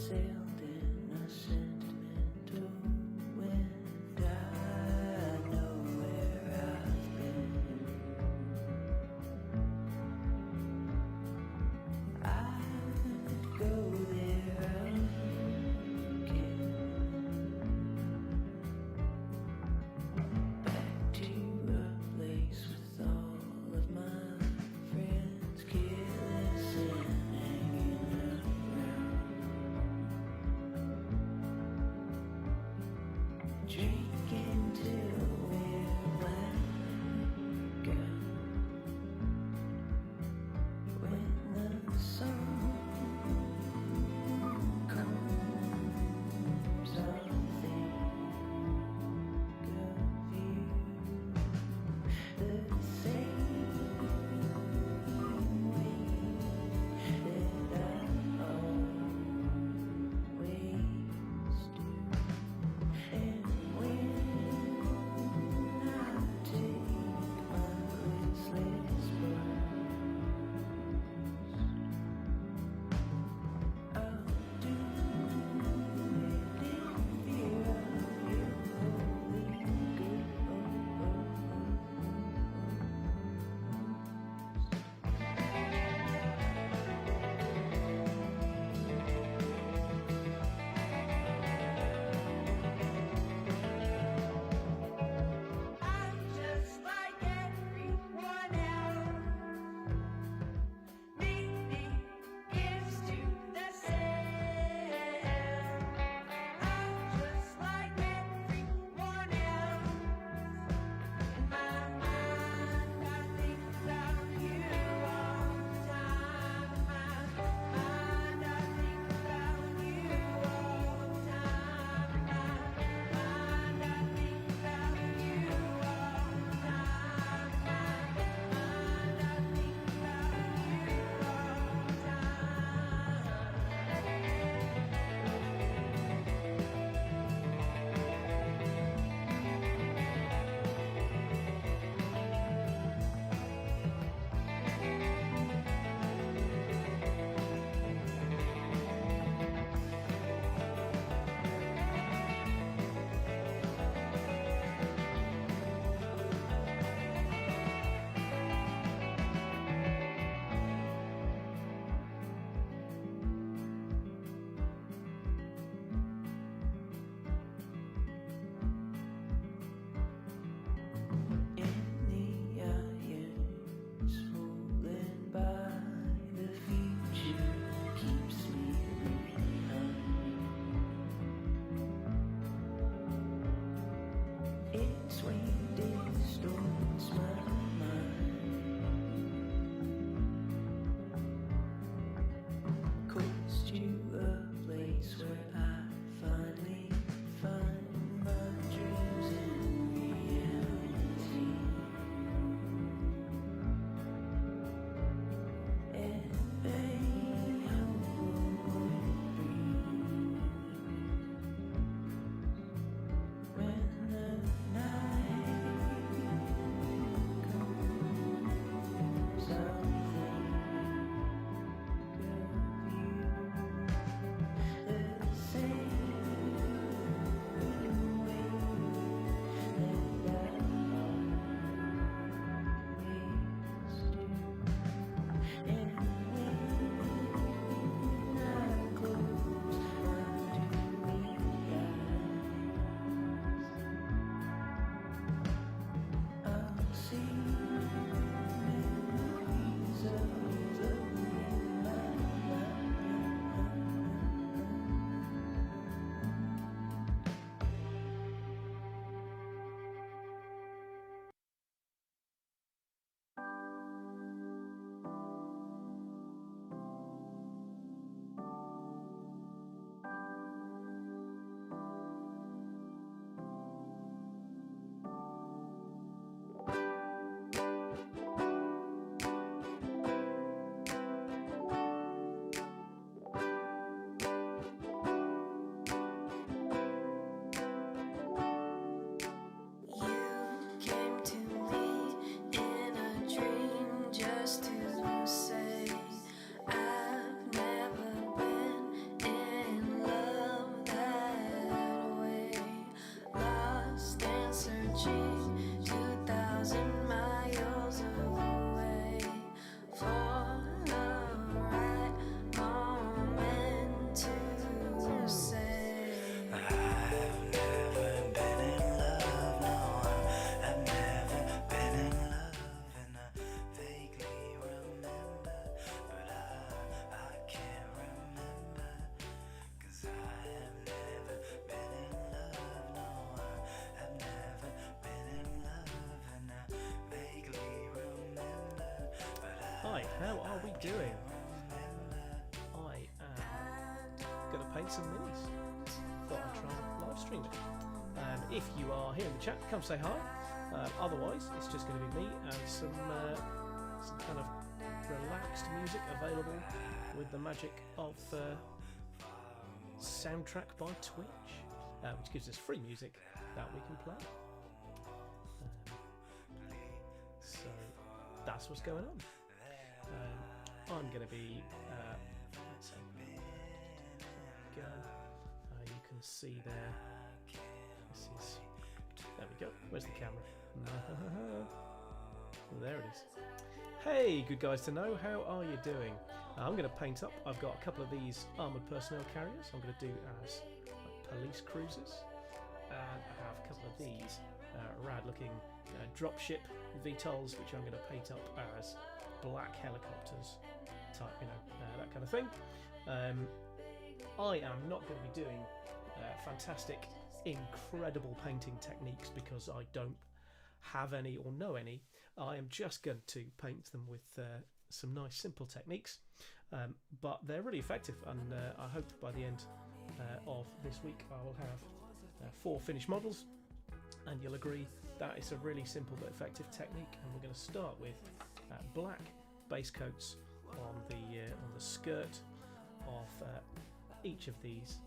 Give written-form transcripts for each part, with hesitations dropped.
sailed in a sentimental wind. I know where I've been. I'd go there again, back to a place with all of my friends, careless and hanging around, drinking till we're blackout. When the sun comes, I'll think of you the same way that I always do. And when I take my restless breath, I'll do it in fear of your holy good. I'm just like everyone else. Maybe gives to the sand. I'm just like everyone else. In my mind, I think about you all the time. In my mind, I think about you all the time. In my mind, I think about you all the time. In my mind, I think about you all the In the irons falling by, the future keeps me behind. Its wind distorts my mind, calls to a place where I finally find my dreams in reality. And may hope will breathe when the night comes. I'll think of you the searching 2,000 miles away for the right moment to say. I've never been in love, no, I've never been in love, and I vaguely remember, but I can't remember, 'cause I have never been in love, no, I've never been in love, and I vaguely remember, but Hi, how are we doing? I am going to paint some minis. Thought I'd try and live stream it. If you are here in the chat, come say hi. Otherwise, it's just going to be me and some kind of relaxed music available with the magic of Soundtrack by Twitch, which gives us free music that we can play. So that's what's going on. I'm going to be. Let's open it. Go. You can see there. This is. There we go. Where's the camera? There it is. Hey, good guys to know. How are you doing? I'm going to paint up. I've got a couple of these armoured personnel carriers. I'm going to do as like, police cruisers. And I have a couple of these rad-looking dropship VTOLs, which I'm going to paint up as black helicopters type, that kind of thing. I am not going to be doing fantastic, incredible painting techniques because I don't have any or know any. I am just going to paint them with some nice simple techniques, but they're really effective, and I hope by the end of this week I will have 4 finished models, and you'll agree that it's a really simple but effective technique. And we're going to start with black base coats on the skirt of each of these.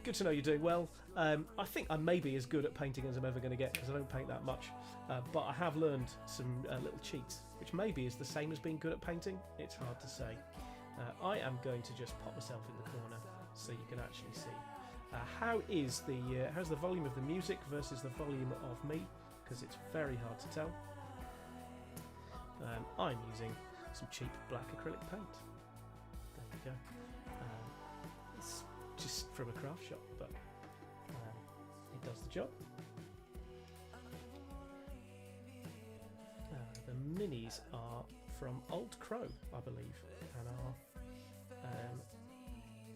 Good to know you're doing well. I think I may be as good at painting as I'm ever going to get because I don't paint that much, but I have learned some little cheats, which maybe is the same as being good at painting. It's hard to say. I am going to just pop myself in the corner so you can actually see. How's the volume of the music versus the volume of me? Because it's very hard to tell. I'm using some cheap black acrylic paint. There we go. It's just from a craft shop, but it does the job. The minis are from Old Crow, I believe, and are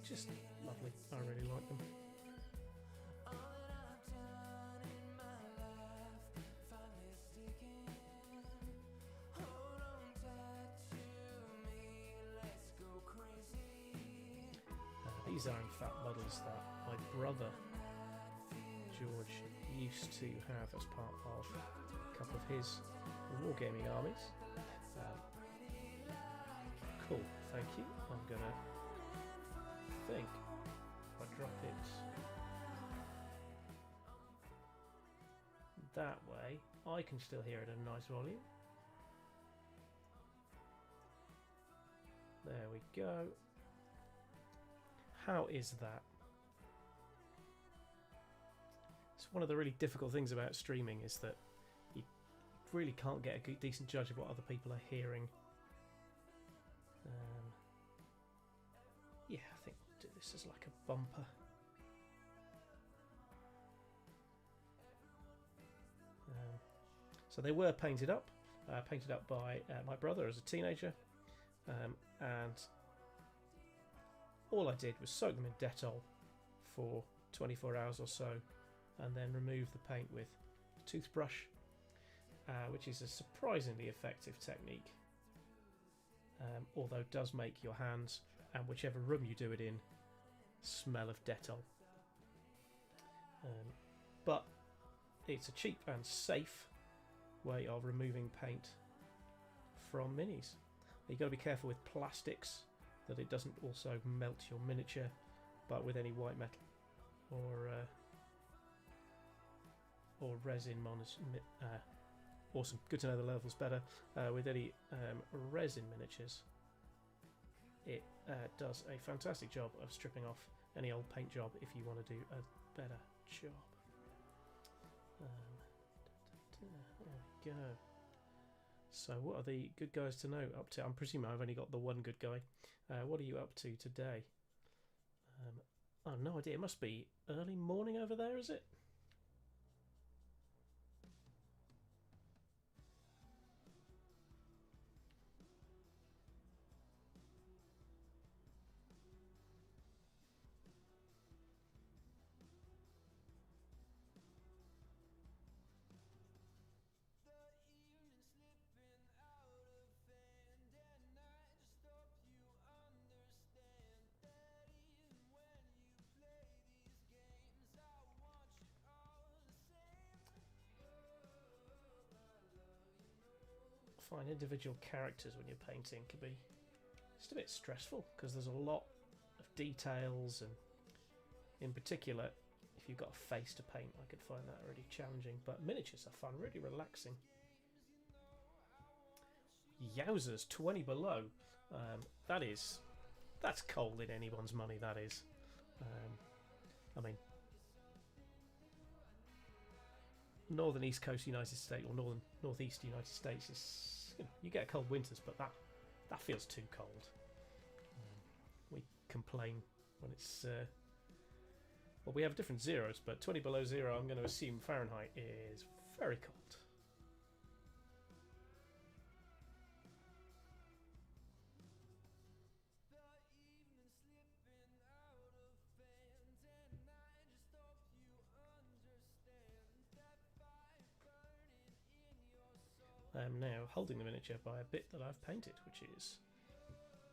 just lovely. I really like them. These are in fact models that my brother George used to have as part of a couple of his wargaming armies. Cool, thank you. I'm gonna think if I drop it that way, I can still hear it at a nice volume. There we go. How is that? It's one of the really difficult things about streaming is that you really can't get a decent judge of what other people are hearing. Yeah, I think we'll do this as like a bumper. So they were painted up by my brother as a teenager, and all I did was soak them in Dettol for 24 hours or so, and then remove the paint with a toothbrush, which is a surprisingly effective technique, although it does make your hands, and whichever room you do it in, smell of Dettol. But it's a cheap and safe way of removing paint from minis. You've got to be careful with plastics that it doesn't also melt your miniature, but with any white metal or resin awesome, good to know the levels better. With any resin miniatures, it does a fantastic job of stripping off any old paint job if you want to do better job. There we go. So what are the good guys to know up to? I'm presuming I've only got the one good guy. What are you up to today? Oh, no idea. It must be early morning over there, is it? Find individual characters when you're painting can be just a bit stressful because there's a lot of details, and in particular if you've got a face to paint I could find that really challenging, but miniatures are fun, really relaxing. Yowzers, 20 below. That's cold in anyone's money, that is. I mean, northern east coast United States or northeast United States is, you get cold winters, but that feels too cold. We complain when it's well, we have different zeros, but 20 below zero, I'm going to assume Fahrenheit, is very cold. I am now holding the miniature by a bit that I've painted, which is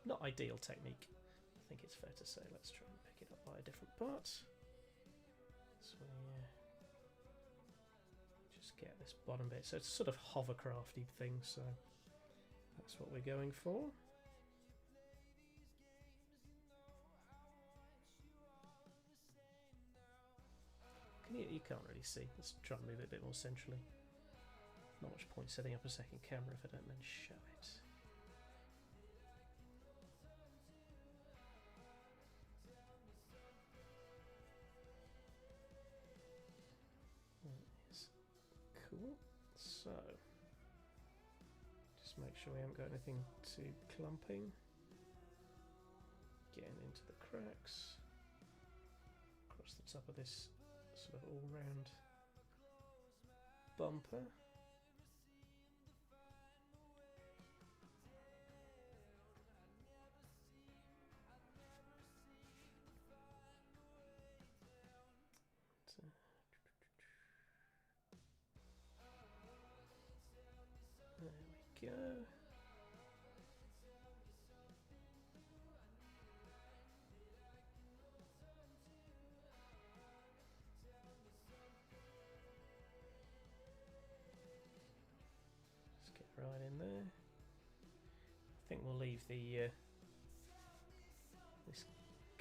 not ideal technique. I think it's fair to say. Let's try and pick it up by a different part. So just get this bottom bit. So it's a sort of hovercrafty thing, so that's what we're going for. You can't really see. Let's try and move it a bit more centrally. Not much point setting up a second camera if I don't then show it. That is cool. So, just make sure we haven't got anything too clumping. Getting into the cracks. Across the top of this sort of all-round bumper. There we go. Just get right in there. I think we'll leave the this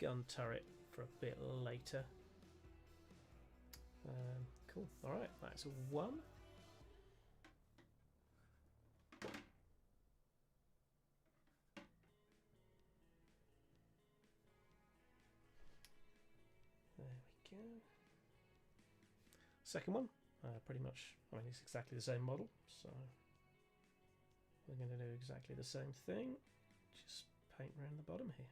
gun turret for a bit later. Cool. All right, that's a 1. There we go. Second one, pretty much, I mean, it's exactly the same model, so we're going to do exactly the same thing, just paint around the bottom here.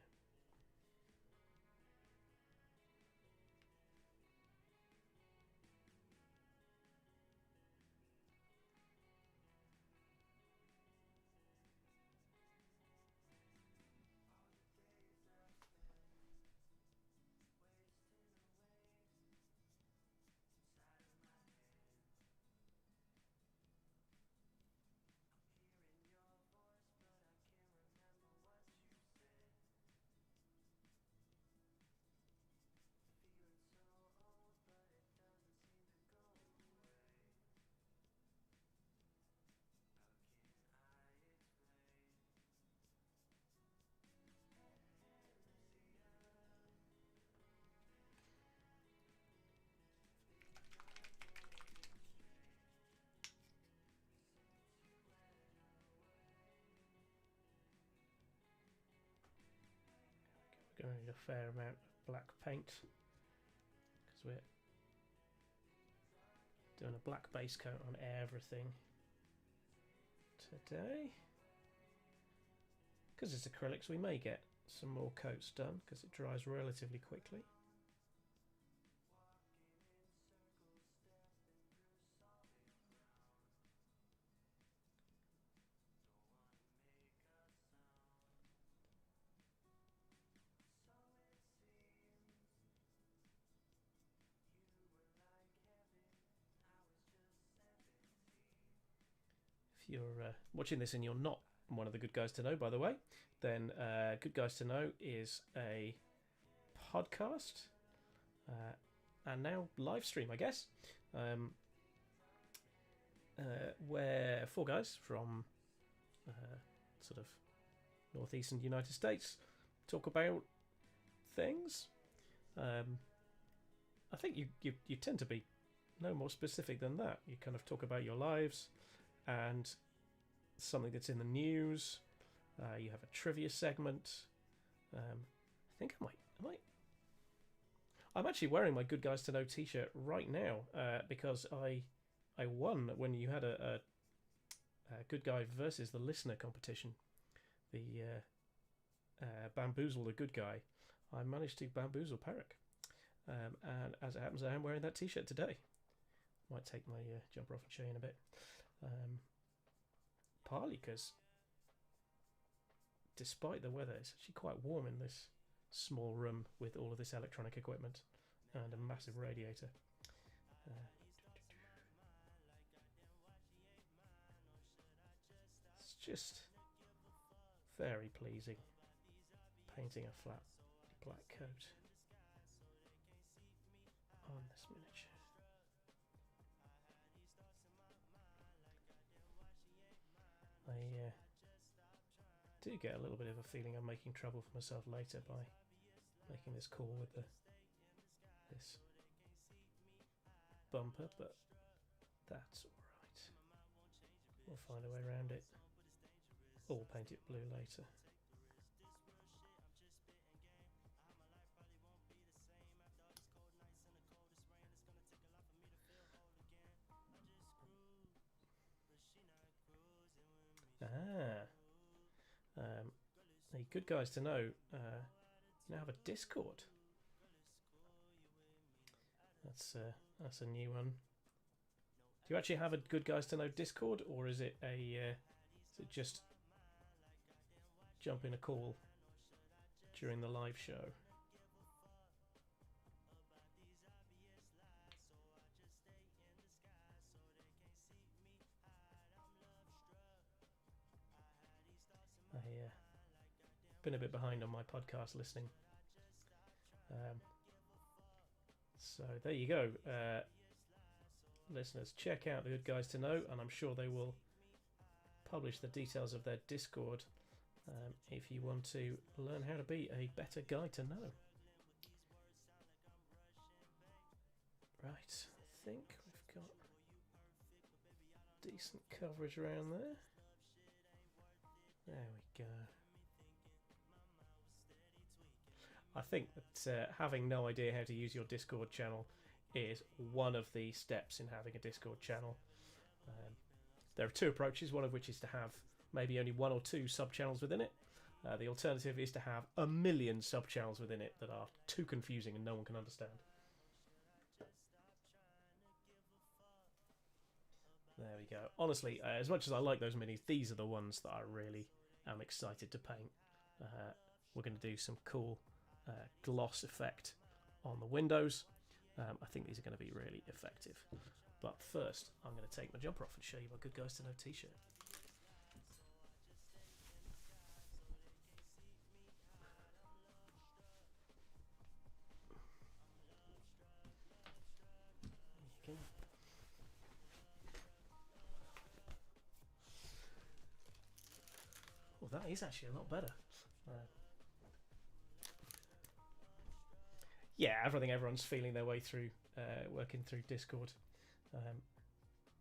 Going to need a fair amount of black paint because we're Doing a black base coat on everything today. Because it's acrylics, we may get some more coats done because it dries relatively quickly. If you're watching this and you're not one of the Good Guys to Know, by the way, then Good Guys to Know is a podcast and now live stream, I guess, where four guys from sort of northeastern United States talk about things. I think you tend to be no more specific than that. You kind of talk about your lives and something that's in the news. You have a trivia segment. I think I'm actually wearing my Good Guys to Know t-shirt right now because I won when you had a Good Guy versus the Listener competition. The Bamboozle the Good Guy. I managed to bamboozle Perrick. And as it happens, I am wearing that t-shirt today. Might take my jumper off and show you in a bit. Partly because, despite the weather, it's actually quite warm in this small room with all of this electronic equipment and a massive radiator. It's just very pleasing painting a flat black coat on this miniature. I do get a little bit of a feeling I'm making trouble for myself later by making this call with this bumper, but that's alright. We'll find a way around it. Or paint it blue later. The Good Guys to Know you now have a Discord. That's a new one. Do you actually have a Good Guys to Know Discord, or is it just jump in a call during the live show? Been a bit behind on my podcast listening, so there you go, listeners. Check out the Good Guys to Know, and I'm sure they will publish the details of their Discord if you want to learn how to be a better guy to know. Right, I think we've got decent coverage around there. There we go. I think that having no idea how to use your Discord channel is one of the steps in having a Discord channel. There are two approaches, one of which is to have maybe only one or two sub-channels within it. The alternative is to have a million sub-channels within it that are too confusing and no one can understand. There we go. Honestly, as much as I like those minis, these are the ones that I really am excited to paint. We're going to do some cool gloss effect on the windows. I think these are going to be really effective. But first, I'm going to take my jumper off and show you my Good Guys to Know t-shirt. There you go. Well, that is actually a lot better. Yeah, everyone's feeling their way through, working through Discord.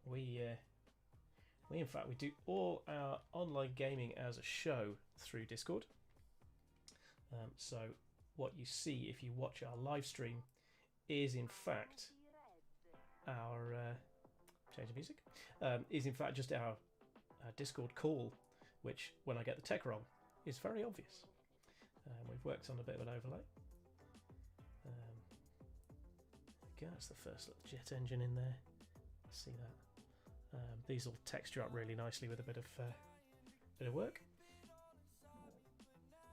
We in fact, we do all our online gaming as a show through Discord. So what you see if you watch our live stream is in fact our change the music, is in fact just our Discord call, which, when I get the tech wrong, is very obvious. We've worked on a bit of an overlay. There we go, that's the first little jet engine in there. See that? These will texture up really nicely with a bit of work.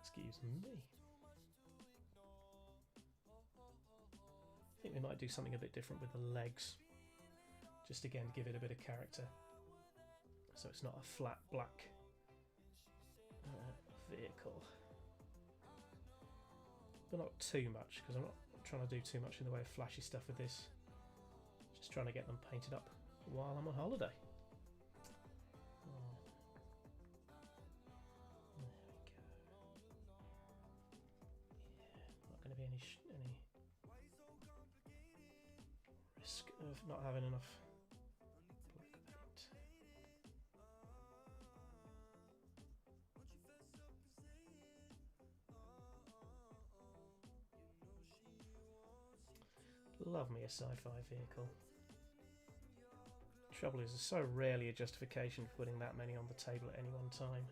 Excuse me. I think we might do something a bit different with the legs, just again give it a bit of character, so it's not a flat black vehicle, but not too much, because I'm not trying to do too much in the way of flashy stuff with this. Just trying to get them painted up while I'm on holiday. There we go. Yeah, not going to be any risk of not having enough black paint. Love me a sci-fi vehicle. Trouble is, there's so rarely a justification for putting that many on the table at any one time.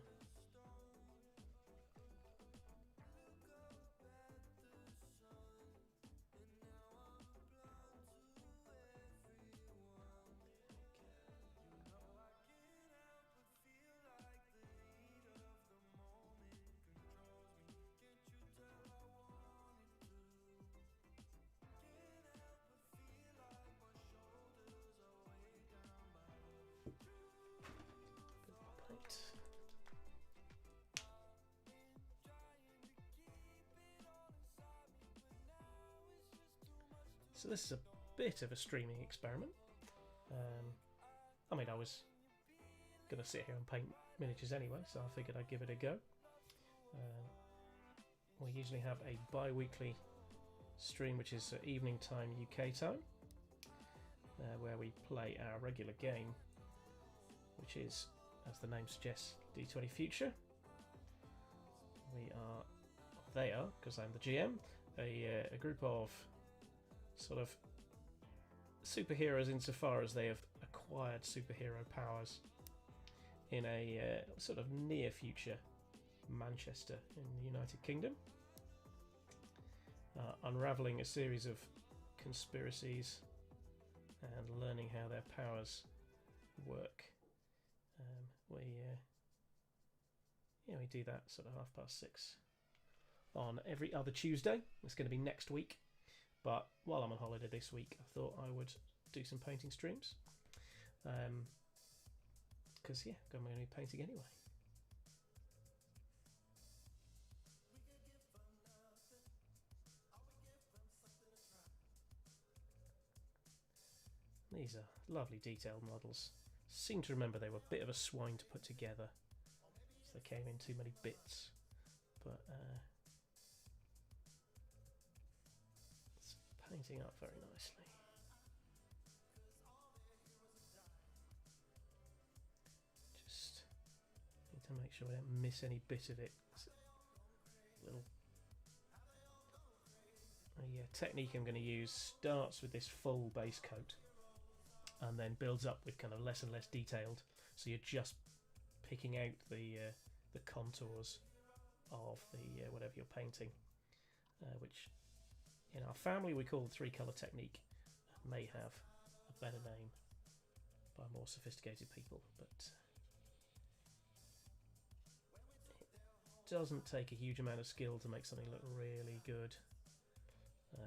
So this is a bit of a streaming experiment. I mean, I was going to sit here and paint miniatures anyway, so I figured I'd give it a go. We usually have a bi-weekly stream, which is evening time UK time, where we play our regular game, which is, as the name suggests, D20 Future. They are, because I'm the GM, a group of sort of superheroes insofar as they have acquired superhero powers in a sort of near future Manchester in the United Kingdom, unraveling a series of conspiracies and learning how their powers work. We do that sort of 6:30 on every other Tuesday. It's going to be next week, but while I'm on holiday this week, I thought I would do some painting streams, because yeah, I'm going to be painting anyway. These are lovely detailed models. Seem to remember they were a bit of a swine to put together, so they came in too many bits, but it's painting up very nicely. Just need to make sure I don't miss any bit of it. It's a little technique I'm going to use starts with this full base coat and then builds up with kind of less and less detailed, so you're just picking out the contours of the whatever you're painting, which in our family we call the three-colour technique. It may have a better name by more sophisticated people, but it doesn't take a huge amount of skill to make something look really good.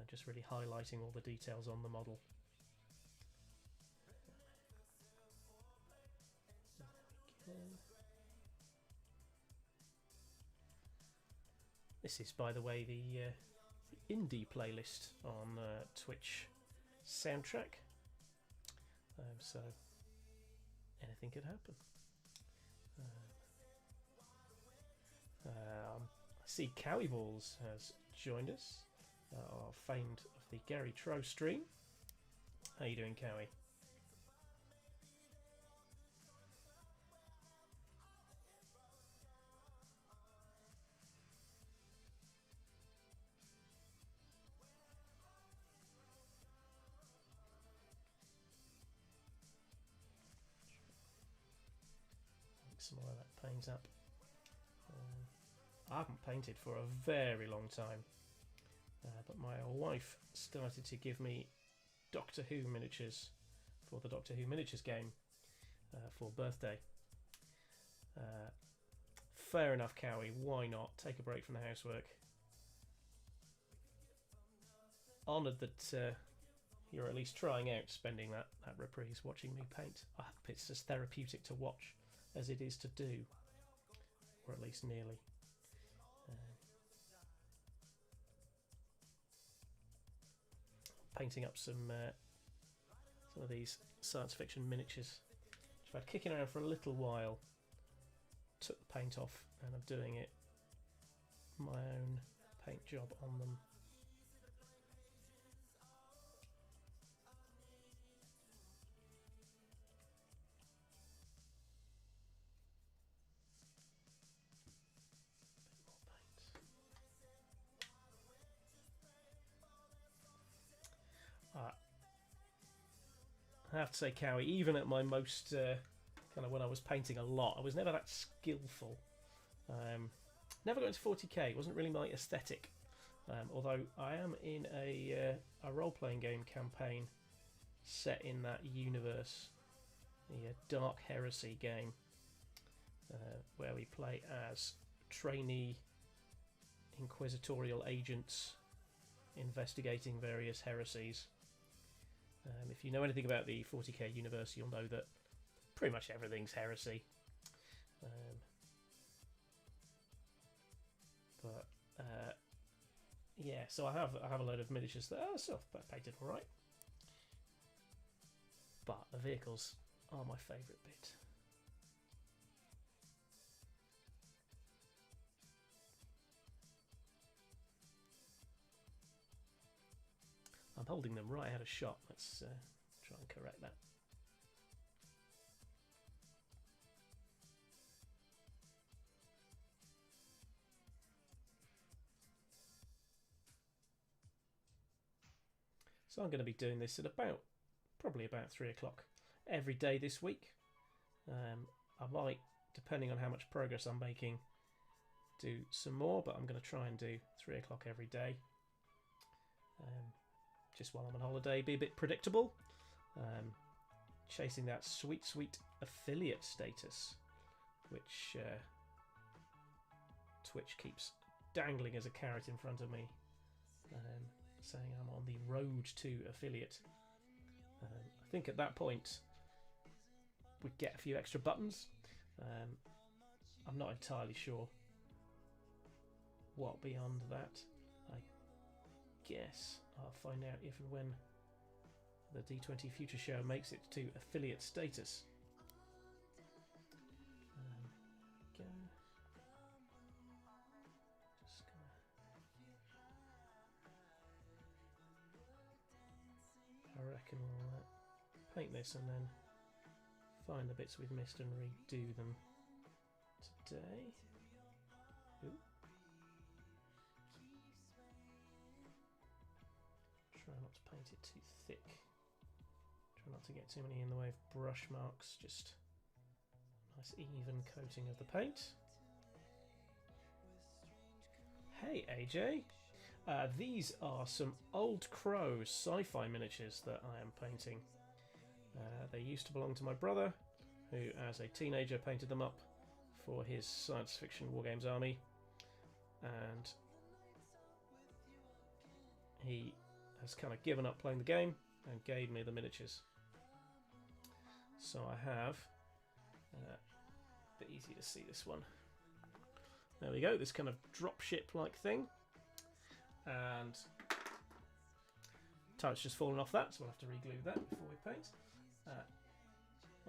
Just really highlighting all the details on the model. This is, by the way, the indie playlist on Twitch soundtrack. So anything could happen. I see Cowie Balls has joined us, our famed of the Gary Tro stream. How you doing, Cowie? some more of that paint up. I haven't painted for a very long time, but my wife started to give me Doctor Who miniatures for the Doctor Who miniatures game for birthday. Fair enough, Cowie, why not? Take a break from the housework. Honoured that you're at least trying out spending that reprise watching me paint. I hope it's as therapeutic to watch as it is to do, or at least nearly. Painting up some of these science fiction miniatures, which I've had kicking around for a little while. Took the paint off and I'm doing it my own paint job on them. I have to say, Cowie, even at my most kind of when I was painting a lot, I was never that skillful. Never got into 40k. It wasn't really my aesthetic. Although I am in a role-playing game campaign set in that universe, the Dark Heresy game, where we play as trainee inquisitorial agents investigating various heresies. If you know anything about the 40k universe, you'll know that pretty much everything's heresy. Yeah, so I have a load of miniatures that are sort of painted all right, but the vehicles are my favourite bit. I'm holding them right out of shot. Let's try and correct that. So I'm going to be doing this at probably about 3 o'clock every day this week. I might, depending on how much progress I'm making, do some more, but I'm going to try and do 3 o'clock every day. Just while I'm on holiday, be a bit predictable. Chasing that sweet, sweet affiliate status, which Twitch keeps dangling as a carrot in front of me, saying I'm on the road to affiliate. I think at that point we'd get a few extra buttons. I'm not entirely sure what beyond that. I guess I'll find out if and when the D20 Future Show makes it to affiliate status. Go. Just gonna I reckon we'll paint this and then find the bits we've missed and redo them today. Ooh. Try not to paint it too thick. Try not to get too many in the way of brush marks, just a nice even coating of the paint. Hey AJ, these are some Old Crow sci-fi miniatures that I am painting. They used to belong to my brother, who as a teenager painted them up for his science fiction wargames army, and he has kind of given up playing the game and gave me the miniatures. So I have a bit easy to see this one. There we go, this kind of dropship like thing, and tight's just fallen off that, so we'll have to reglue that before we paint.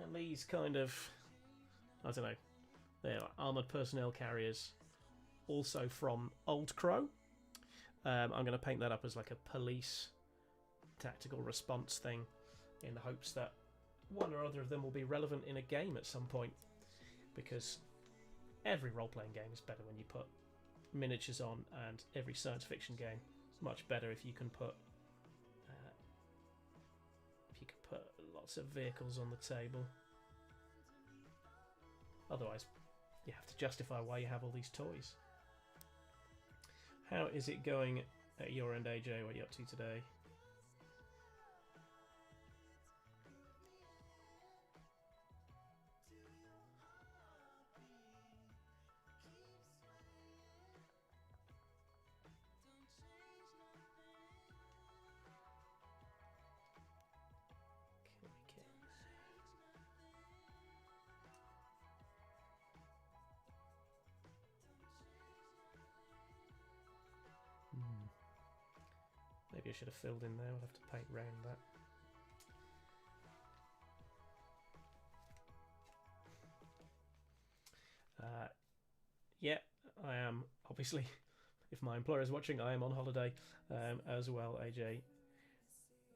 And these kind of, I don't know, they're like armoured personnel carriers, also from Old Crow. I'm going to paint that up as like a police tactical response thing, in the hopes that one or other of them will be relevant in a game at some point, because every role-playing game is better when you put miniatures on, and every science fiction game is much better if you can put lots of vehicles on the table. Otherwise, you have to justify why you have all these toys. How is it going at your end, AJ? What are you up to today? Maybe I should have filled in there. We'll have to paint round that. Yeah, I am. Obviously, if my employer is watching, I am on holiday as well, AJ.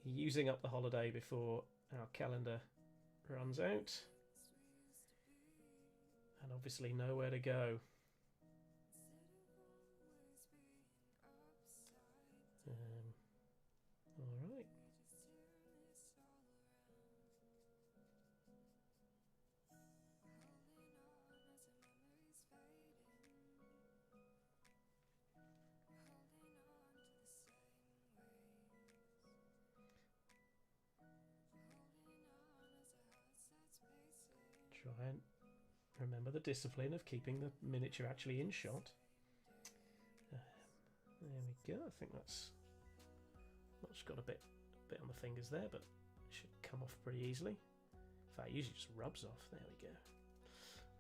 Using up the holiday before our calendar runs out. And obviously nowhere to go. Alright. Try and remember the discipline of keeping the miniature actually in shot. There we go. I think that's just got a bit on the fingers there, but it should come off pretty easily. In fact, it usually just rubs off. There we go.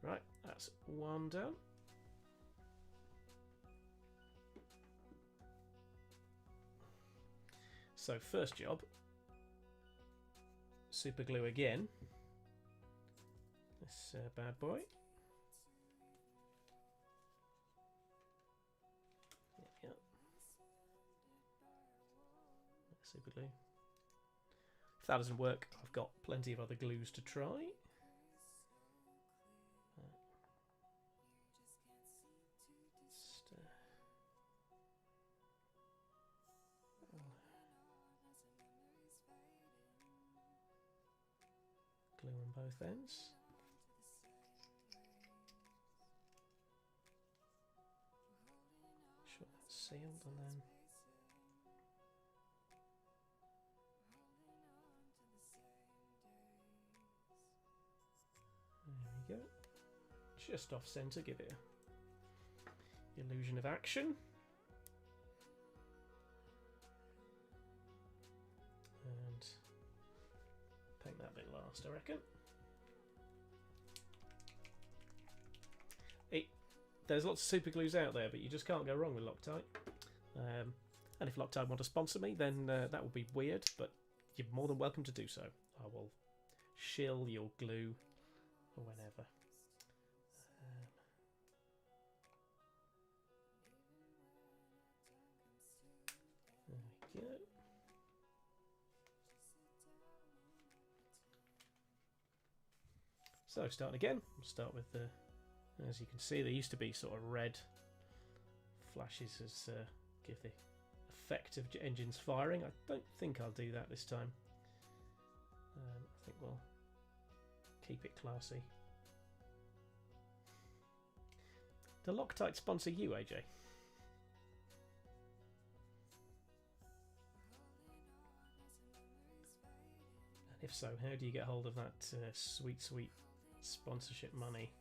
Right, that's one done. So first job, super glue again. This bad boy. There we go. Super glue. If that doesn't work, I've got plenty of other glues to try. Glue on both ends. Sure that's sealed, and then there we go. Just off centre, give it a illusion of action. And paint that bit last, I reckon. There's lots of super glues out there, but you just can't go wrong with Loctite. And if Loctite want to sponsor me, then that would be weird, but you're more than welcome to do so. I will shill your glue whenever. There we go. So starting again, we'll start with the, as you can see, there used to be sort of red flashes as give the effect of engines firing. I don't think I'll do that this time. I think we'll keep it classy. Do Loctite sponsor you, AJ? And if so, how do you get hold of that sweet sponsorship money?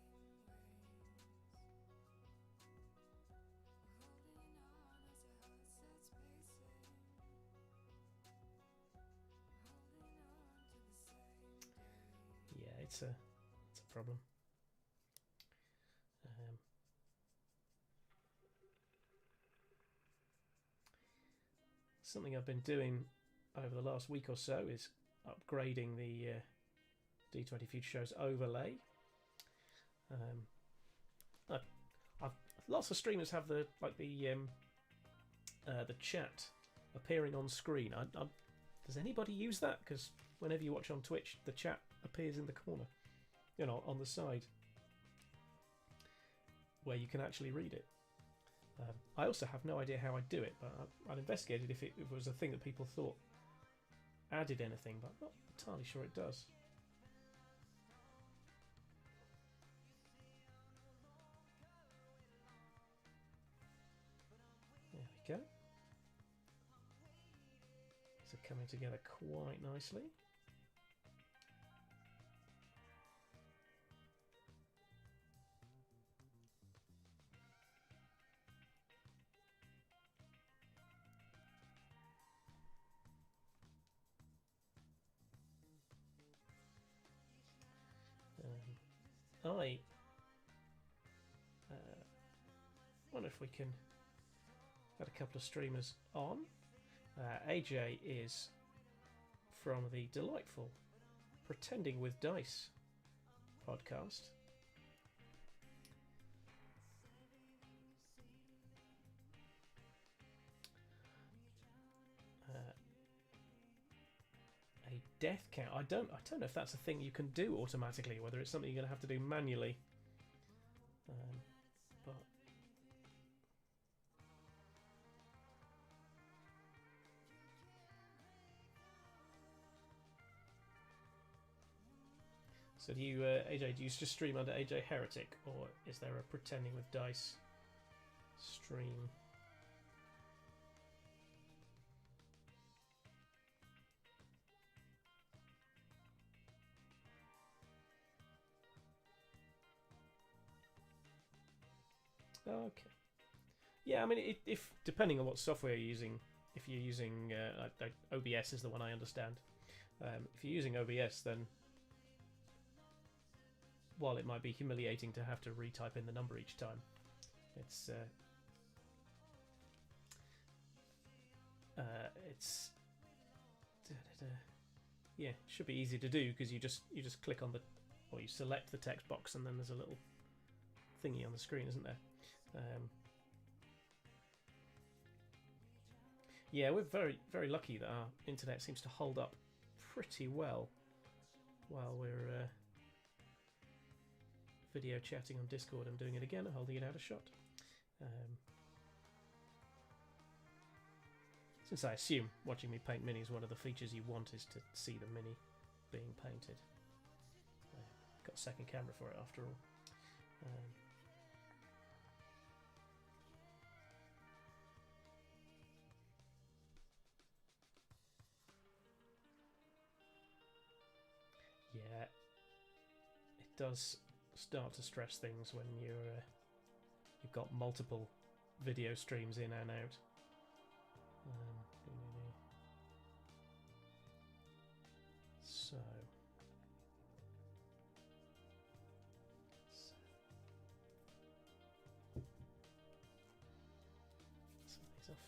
Yeah, it's a problem. Something I've been doing over the last week or so is upgrading the D20 Future Show's overlay. I've lots of streamers have the chat appearing on screen. Does anybody use that? Because whenever you watch on Twitch, the chat appears in the corner, you know, on the side where you can actually read it. I also have no idea how I do it, but I've investigated if it was a thing that people thought added anything, but I'm not entirely sure it does. we go. These are coming together quite nicely. I wonder if we can get a couple of streamers on. AJ is from the delightful Pretending with Dice podcast. A death count. I don't know if that's a thing you can do automatically, whether it's something you're going to have to do manually. But so do you, AJ? Do you just stream under AJ Heretic, or is there a Pretending with Dice stream? Okay. Yeah, I mean, if depending on what software you're using, if you're using OBS is the one I understand. If you're using OBS, then while it might be humiliating to have to retype in the number each time, it's yeah, it should be easy to do because you just click on the, or you select the text box, and then there's a little thingy on the screen, isn't there? Yeah, we're very, very lucky that our internet seems to hold up pretty well while we're video chatting on Discord. I'm doing it again, holding it out a shot. Since I assume watching me paint minis, one of the features you want is to see the mini being painted. Got a second camera for it after all. Yeah, it does start to stress things when you've got multiple video streams in and out. So some of these off.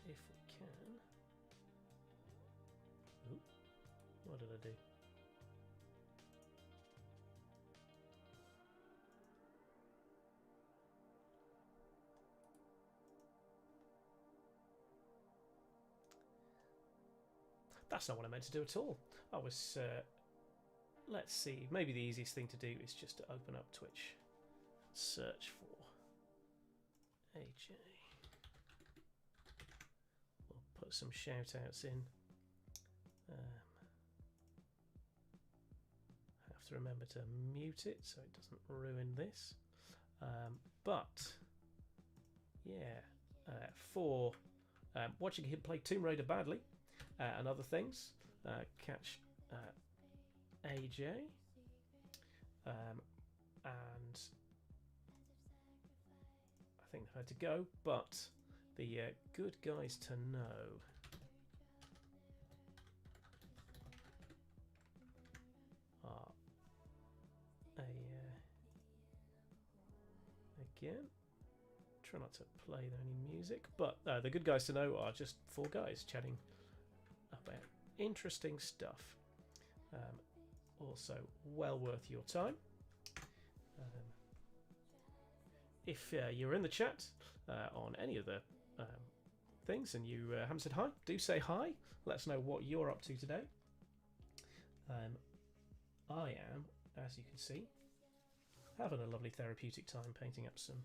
If we can. Ooh, what did I do? That's not what I meant to do at all. I was, let's see, maybe the easiest thing to do is just to open up Twitch, search for AJ. We'll put some shout outs in. Have to remember to mute it so it doesn't ruin this. But yeah, for watching him play Tomb Raider badly and other things, catch AJ, and I think I had to go, but the good guys to know. Again, try not to play any music, but the good guys to know are just four guys chatting about interesting stuff. Also, well worth your time. If you're in the chat on any of the things and you haven't said hi, do say hi. Let us know what you're up to today. I am, as you can see, having a lovely therapeutic time painting up some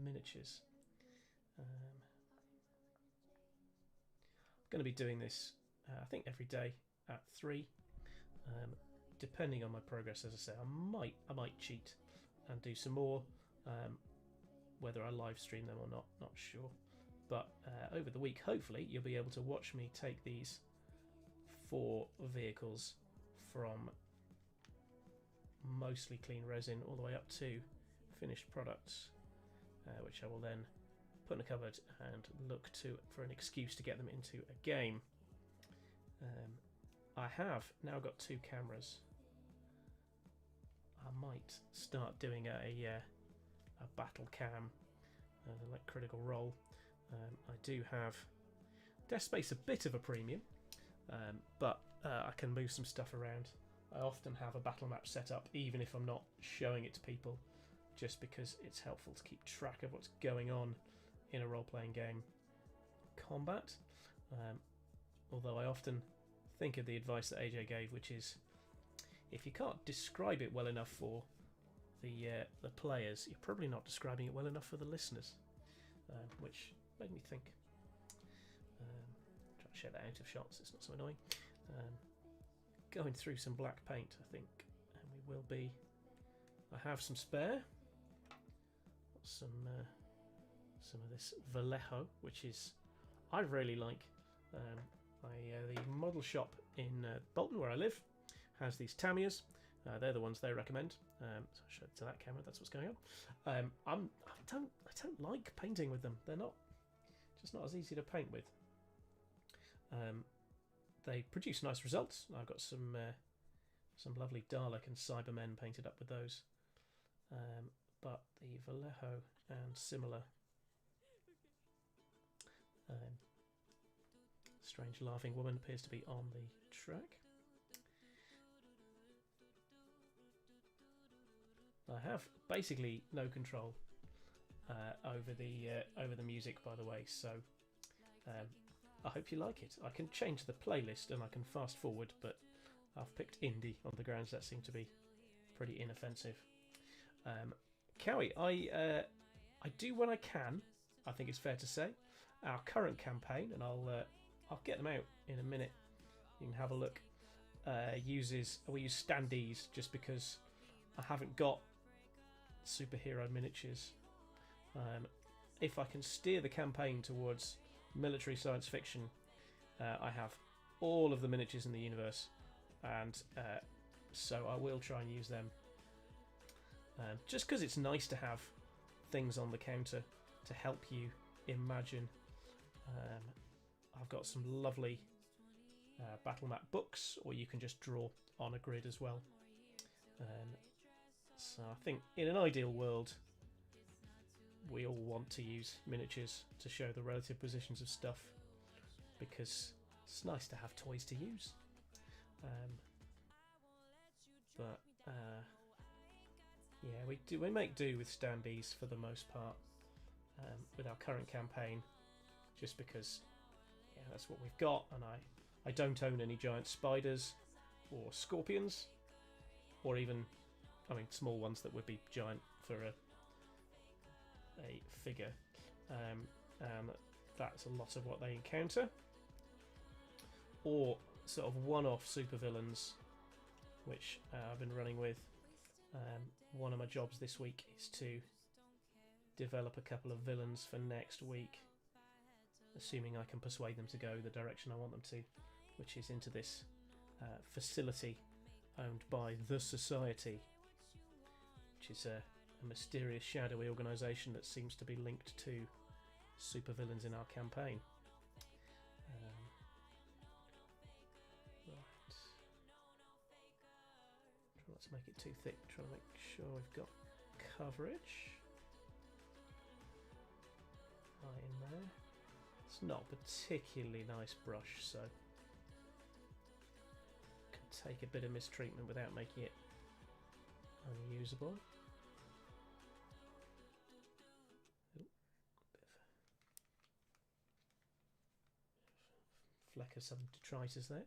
miniatures. I'm going to be doing this, I think, every day at 3. Depending on my progress, as I say, I might cheat and do some more whether I live stream them or not sure. But over the week, hopefully, you'll be able to watch me take these 4 vehicles from mostly clean resin all the way up to finished products, which I will then put in a cupboard and look to for an excuse to get them into a game. I have now got 2 cameras. I might start doing a battle cam, like Critical Role. I do have desk space a bit of a premium, but I can move some stuff around. I often have a battle map set up even if I'm not showing it to people, just because it's helpful to keep track of what's going on in a role-playing game. Combat, although I often think of the advice that AJ gave, which is if you can't describe it well enough for the players, you're probably not describing it well enough for the listeners, which made me think. Try to share that out of shots, it's not so annoying. Going through some black paint, I think, and we will be. I have some spare. Some of this Vallejo, which is I really like. The model shop in Bolton, where I live, has these Tamias. They're the ones they recommend. So I'll show it to that camera. That's what's going on. I don't like painting with them. They're not as easy to paint with. They produce nice results. I've got some lovely Dalek and Cybermen painted up with those. But the Vallejo and similar strange laughing woman appears to be on the track. I have basically no control over the music, by the way, so I hope you like it. I can change the playlist and I can fast forward, but I've picked indie on the grounds that seem to be pretty inoffensive. Cowie, I do when I can, I think it's fair to say. Our current campaign, and I'll get them out in a minute. You can have a look. We use standees just because I haven't got superhero miniatures. If I can steer the campaign towards military science fiction, I have all of the miniatures in the universe, and so I will try and use them. Just because it's nice to have things on the counter to help you imagine. I've got some lovely battle map books, or you can just draw on a grid as well. So I think in an ideal world, we all want to use miniatures to show the relative positions of stuff, because it's nice to have toys to use. But yeah, we make do with standees for the most part with our current campaign, just because that's what we've got, and I don't own any giant spiders or scorpions, or even, small ones that would be giant for a figure, and that's a lot of what they encounter, or sort of one-off supervillains, which I've been running with. One of my jobs this week is to develop a couple of villains for next week, assuming I can persuade them to go the direction I want them to, which is into this facility owned by the Society, which is a mysterious, shadowy organisation that seems to be linked to supervillains in our campaign. Right. Try not to make it too thick. Try to make sure we've got coverage. Right in there. It's not a particularly nice brush, so can take a bit of mistreatment without making it unusable. Fleck of some detritus there.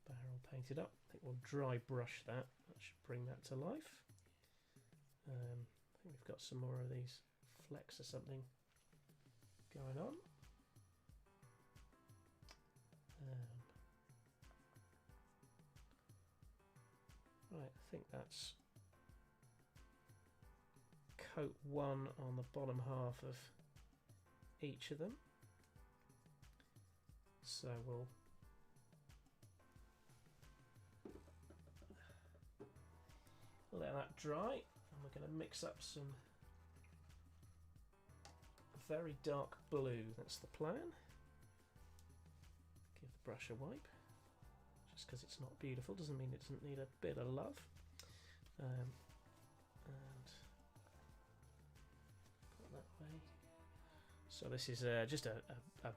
Barrel painted up. I think we'll dry brush that. That should bring that to life. I think we've got some more of these flecks or something going on. Right, I think that's coat one on the bottom half of each of them. So we'll let that dry, and we're going to mix up some very dark blue. That's the plan. Give the brush a wipe. Just because it's not beautiful doesn't mean it doesn't need a bit of love. And put that way. So this is just a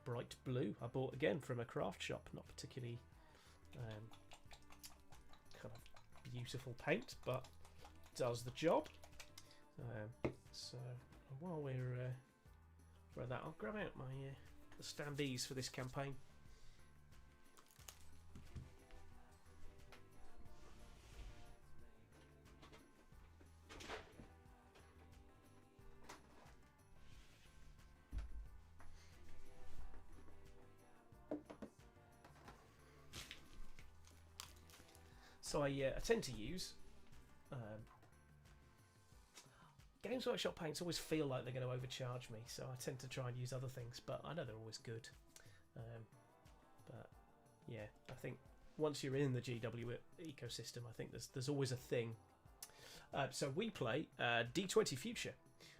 bright blue I bought again from a craft shop. Not particularly kind of beautiful paint, but does the job. So while we're for that, I'll grab out my the standees for this campaign. So I tend to use Games Workshop paints always feel like they're going to overcharge me, so I tend to try and use other things, but I know they're always good. But yeah, I think once you're in the GW ecosystem, I think there's always a thing. So we play D20 Future,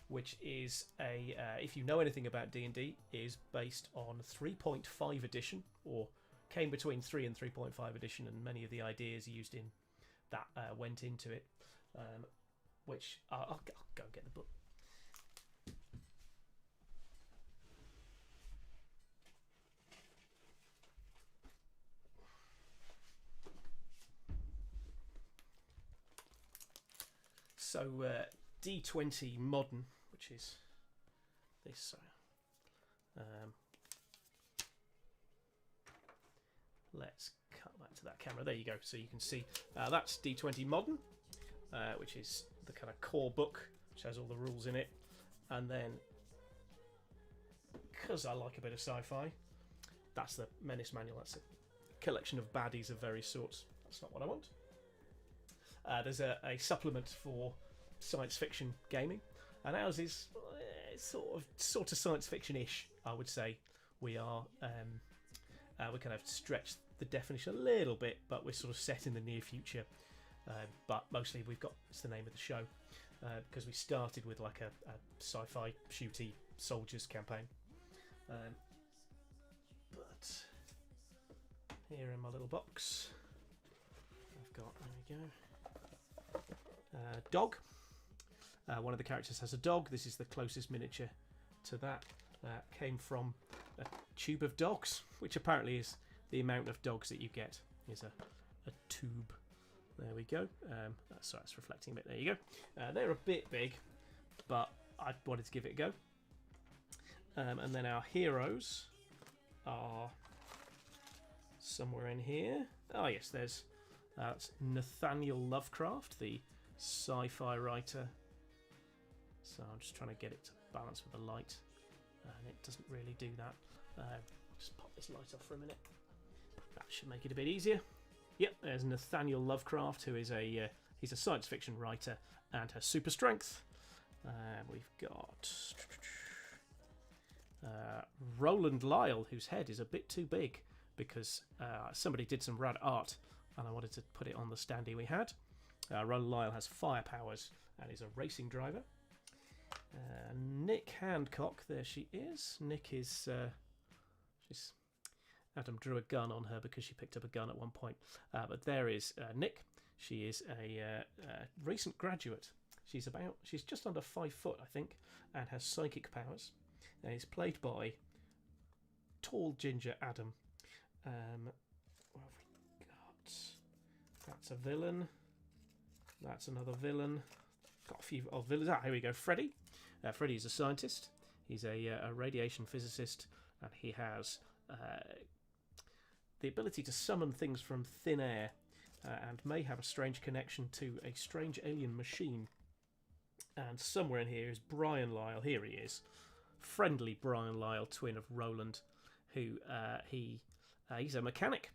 which is a if you know anything about D&D, is based on 3.5 edition, or came between 3 and 3.5 edition, and many of the ideas used in that went into it. Which I'll go get the book. So D20 Modern, which is this. Let's cut back to that camera. There you go. So you can see that's D20 Modern, which is the kind of core book, which has all the rules in it. And then, because I like a bit of sci-fi, that's the Menace Manual. That's a collection of baddies of various sorts. That's not what I want. There's a supplement for science fiction gaming, and ours is sort of science fiction-ish, I would say. We are we kind of stretched the definition a little bit, but we're sort of set in the near future. But mostly it's the name of the show, because we started with like a sci-fi shooty soldiers campaign. But here in my little box, I've got, there we go, dog. One of the characters has a dog. This is the closest miniature to that. Came from a tube of dogs, which apparently is the amount of dogs that you get, is a tube. There we go. Sorry, it's reflecting a bit. There you go. They're a bit big, but I wanted to give it a go. And then our heroes are somewhere in here. Oh yes, there's Nathaniel Lovecraft, the sci-fi writer. So I'm just trying to get it to balance with the light, and it doesn't really do that. Just pop this light off for a minute. That should make it a bit easier. Yep, there's Nathaniel Lovecraft, who is he's a science fiction writer and has super strength. We've got Roland Lyle, whose head is a bit too big because somebody did some rad art and I wanted to put it on the standee we had. Roland Lyle has fire powers and is a racing driver. Nick Handcock, there she is. Nick is she's Adam drew a gun on her because she picked up a gun at one point. But there is Nick. She is a recent graduate. She's just under 5 foot, I think, and has psychic powers. And is played by tall ginger Adam. What have we got? That's a villain. That's another villain. Got a few villains. Here we go. Freddy. Freddy is a scientist. He's a radiation physicist, and he has the ability to summon things from thin air, and may have a strange connection to a strange alien machine. And somewhere in here is Brian Lyle. Here he is. Friendly Brian Lyle, twin of Roland, who he's a mechanic.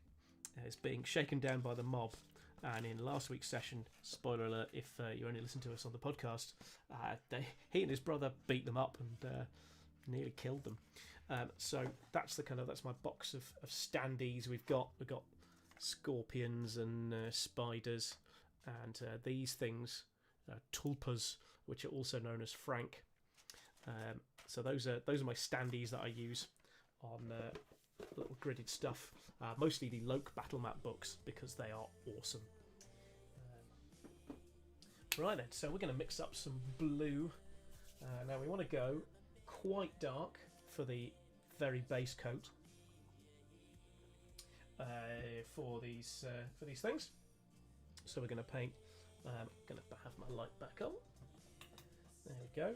Is being shaken down by the mob, And in last week's session, spoiler alert, if you only listen to us on the podcast, he and his brother beat them up and nearly killed them. So that's my box of standees we've got. We've got scorpions and spiders, and these things, tulpas, which are also known as frank. So those are my standees that I use on little gridded stuff. Mostly the Loke battle map books because they are awesome. Right then, so we're going to mix up some blue. Now we want to go quite dark for the very base coat for these things. So we're going to paint. I'm going to have my light back on. There we go.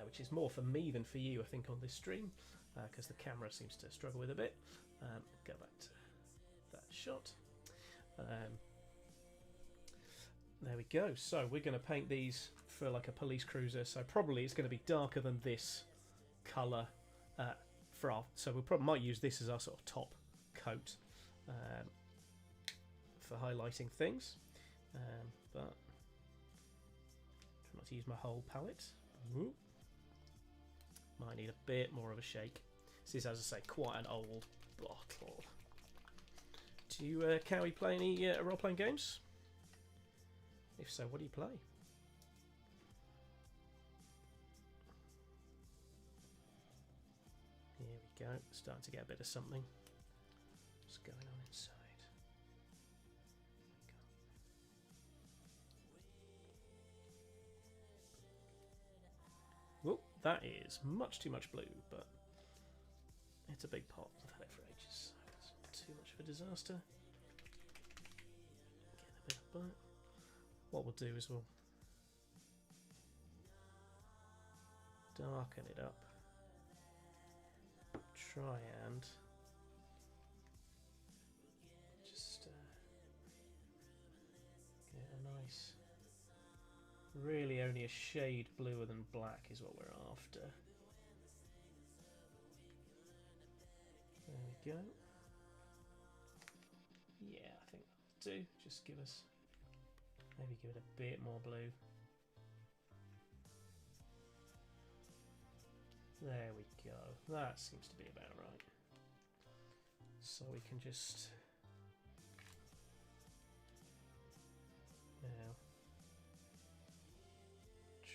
Which is more for me than for you, I think, on this stream, because the camera seems to struggle with a bit. Go back to that shot. There we go. So we're going to paint these for like a police cruiser. So probably it's going to be darker than this colour so we probably might use this as our sort of top coat for highlighting things. But try not to use my whole palette. Ooh. Might need a bit more of a shake. This is, as I say, quite an old bottle. Do you, Cowie, play any role-playing games? If so, what do you play? Here we go. Starting to get a bit of something. What's going on inside? Whoa, that is much too much blue, but it's a big pot. I've had it for ages, so it's not too much of a disaster. Get a bit of black. What we'll do is we'll darken it up. Try and just get a nice, really only a shade bluer than black is what we're after. There we go. Yeah, I think that'll do. Just give us, maybe give it a bit more blue. There we go. That seems to be about right. So we can just now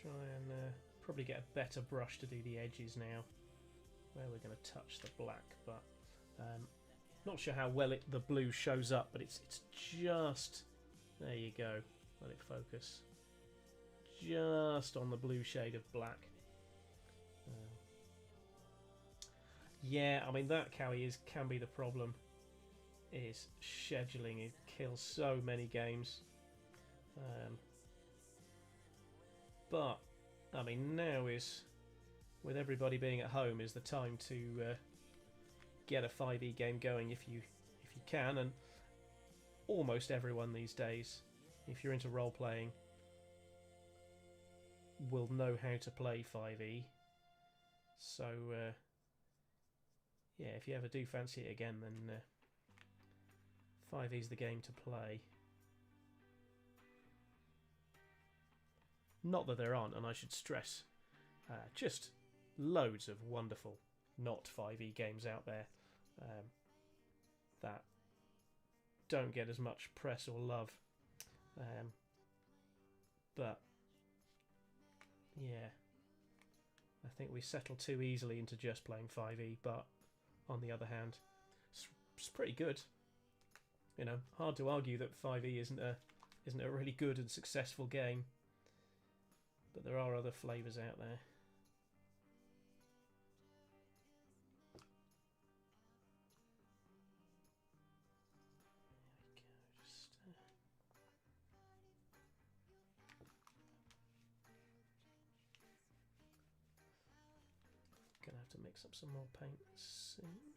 try and probably get a better brush to do the edges now, where we're going to touch the black. But not sure how well the blue shows up, but it's just, there you go. Let it focus. Just on the blue shade of black. Yeah, I mean that Cowie can be the problem. Is scheduling. It kills so many games. But I mean now is, with everybody being at home, is the time to get a 5e game going if you can, and almost everyone these days, if you're into role playing, will know how to play 5e. So yeah, if you ever do fancy it again, then 5e is the game to play. Not that there aren't, and I should stress, just loads of wonderful not 5e games out there that don't get as much press or love. But yeah, I think we settle too easily into just playing 5e, but on the other hand, it's pretty good. You know, hard to argue that 5e isn't a really good and successful game. But there are other flavours out there. There we go. Just gonna have to mix up some more paint soon.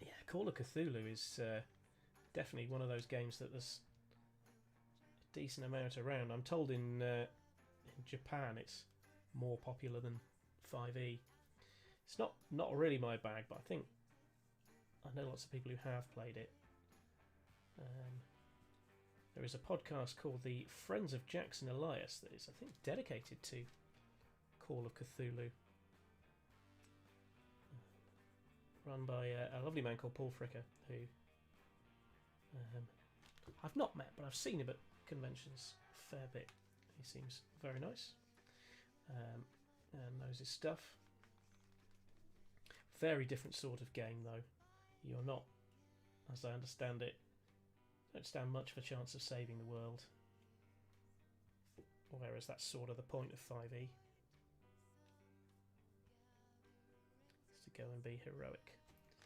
Yeah, Call of Cthulhu is definitely one of those games that there's a decent amount around. I'm told in Japan it's more popular than 5e. It's not really my bag, but I know lots of people who have played it. There is a podcast called the Friends of Jackson Elias that is, I think, dedicated to Call of Cthulhu, run by a lovely man called Paul Fricker, who I've not met, but I've seen him at conventions a fair bit. He seems very nice and knows his stuff. Very different sort of game, though. You're not, as I understand it, don't stand much of a chance of saving the world. Whereas that's sort of the point of 5e. Is to go and be heroic. Yeah,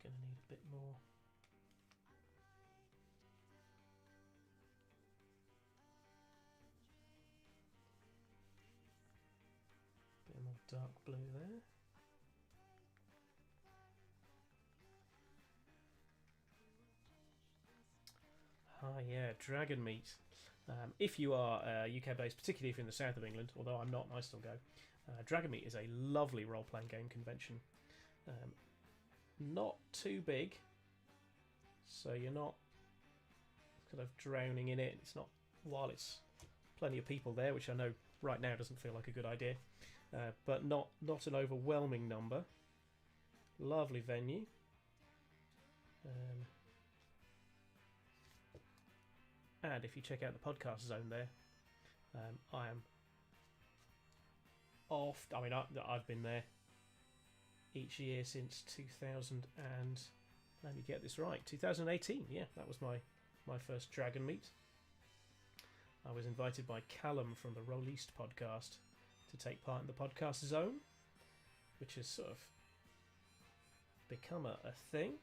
we're going to need a bit more. Bit more dark blue there. Ah, yeah, Dragon Meat. If you are UK based, particularly if you're in the south of England, although I'm not, I still go. Dragon Meat is a lovely role playing game convention. Not too big, so you're not kind of drowning in it. It's not, while it's plenty of people there, which I know right now doesn't feel like a good idea, but not an overwhelming number. Lovely venue. And if you check out the podcast zone there, I am off. I mean, I've been there each year since 2000 and, let me get this right, 2018. Yeah, that was my first Dragon Meet. I was invited by Callum from the Roll East podcast to take part in the podcast zone, which has sort of become a thing.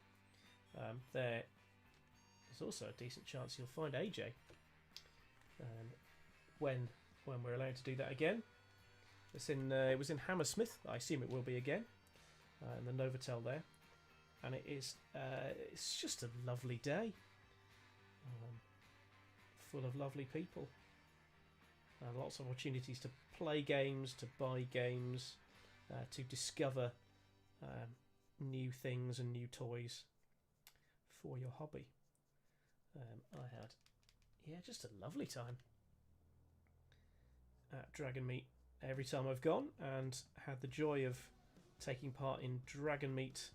There's also a decent chance you'll find AJ when we're allowed to do that again. It was in Hammersmith. I assume it will be again in the Novotel there, and it's just a lovely day, full of lovely people, and lots of opportunities to play games, to buy games, to discover new things and new toys for your hobby. I had, just a lovely time at Dragon Meet every time I've gone, and had the joy of taking part in Dragon Meet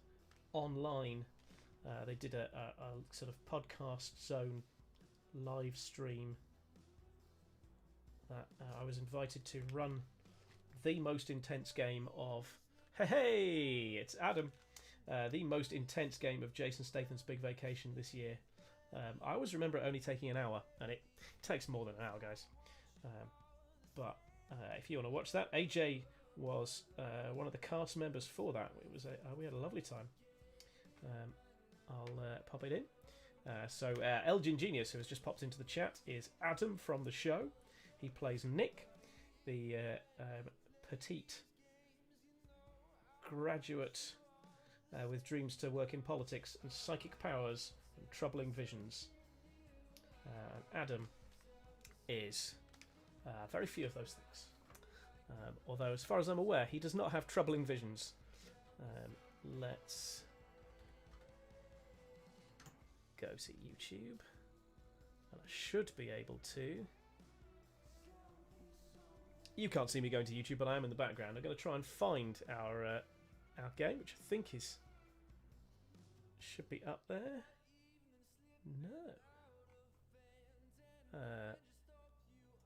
online. They did a sort of podcast zone live stream that I was invited to run the most intense game of, hey, it's Adam, the most intense game of Jason Statham's Big Vacation this year. I always remember it only taking an hour, and it takes more than an hour, guys. But if you want to watch that, AJ was one of the cast members for that. It was we had a lovely time. I'll pop it in. So Elgin Genius, who has just popped into the chat, is Adam from the show. He plays Nick, the petite graduate with dreams to work in politics and psychic powers and troubling visions. Adam is very few of those things. Although, as far as I'm aware, he does not have troubling visions. Let's go to YouTube. And I should be able to. You can't see me going to YouTube, but I am in the background. I'm going to try and find our game, which I think should be up there. No.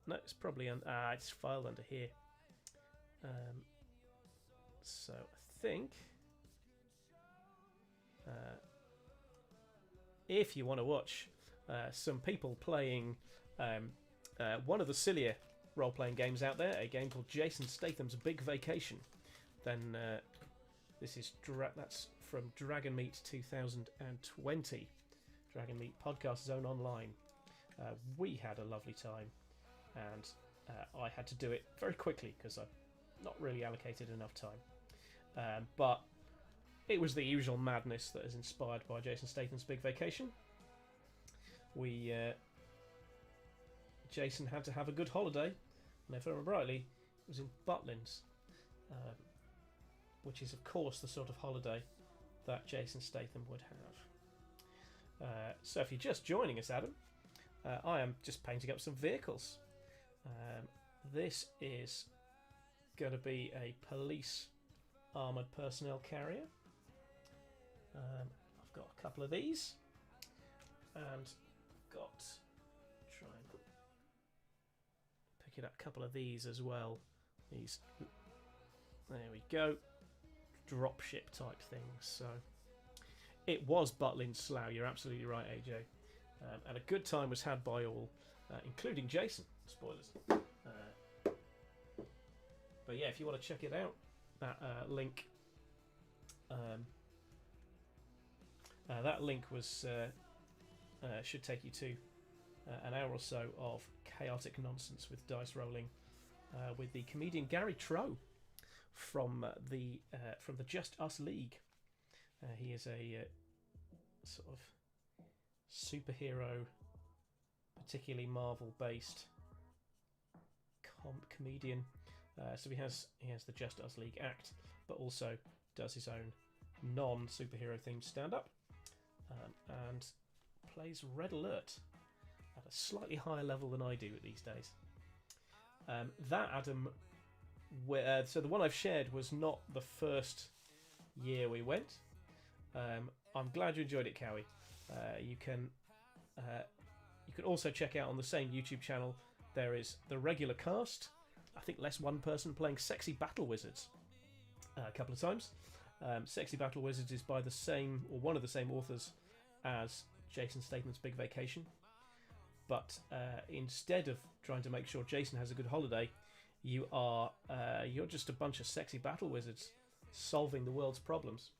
No, it's probably it's filed under here. So I think if you want to watch some people playing one of the sillier role-playing games out there, a game called Jason Statham's Big Vacation, then that's from Dragon Meet 2020, Dragon Meet Podcast Zone Online. We had a lovely time, and I had to do it very quickly because I've not really allocated enough time. But it was the usual madness that is inspired by Jason Statham's Big Vacation. Jason had to have a good holiday, and if I remember rightly, it was in Butlins. which is of course the sort of holiday that Jason Statham would have. So if you're just joining us, Adam, I am just painting up some vehicles. This is going to be a police armoured personnel carrier. I've got a couple of these, and got try and pick it up a couple of these as well. These, there we go, dropship type things. So it was Butlin Slough. You're absolutely right, AJ. And a good time was had by all, including Jason. Spoilers. But yeah, if you want to check it out, that link. That link was should take you to an hour or so of chaotic nonsense with dice rolling with the comedian Gary Troe from the Just Us League. He is a sort of superhero, particularly Marvel-based comedian. So he has the Just Us League act, but also does his own non-superhero themed stand-up, and plays Red Alert at a slightly higher level than I do these days. That, Adam, so the one I've shared was not the first year we went. I'm glad you enjoyed it, Cowie. You can also check out on the same YouTube channel. There is the regular cast. I think less one person playing Sexy Battle Wizards a couple of times. Sexy Battle Wizards is by the same, or one of the same authors as Jason Statham's Big Vacation. But instead of trying to make sure Jason has a good holiday, you're just a bunch of sexy battle wizards solving the world's problems.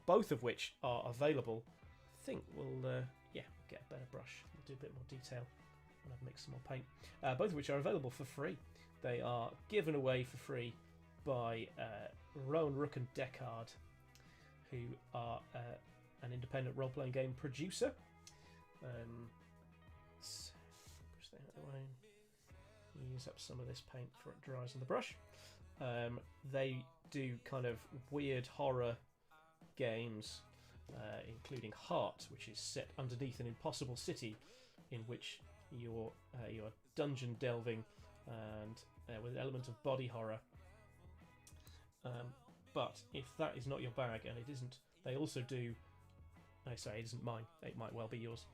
Both of which are available. I think we'll get a better brush. We'll do a bit more detail when I've mixed some more paint. Both of which are available for free. They are given away for free by Rowan Rook and Deckard, who are an independent role-playing game producer. Push that out of the way. Use up some of this paint before it dries on the brush. They do kind of weird horror games, including Heart, which is set underneath an impossible city, in which you're dungeon delving and with an element of body horror. But if that is not your bag, and it isn't, they also do. No, sorry, it isn't mine. It might well be yours.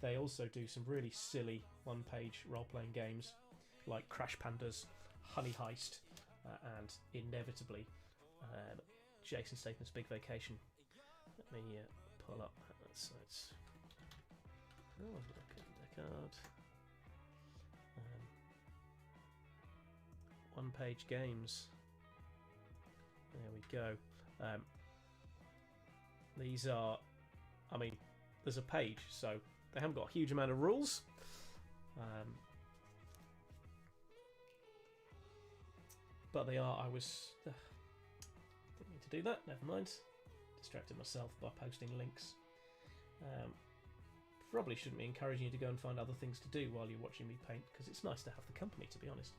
They also do some really silly one-page role-playing games like Crash Pandas, Honey Heist, and inevitably Jason Statham's Big Vacation. Let me pull up. So it's Deckard. One-page games. There we go. These are, I mean, there's a page, so they haven't got a huge amount of rules. But they are, didn't mean to do that, never mind. Distracted myself by posting links. Probably shouldn't be encouraging you to go and find other things to do while you're watching me paint, because it's nice to have the company, to be honest.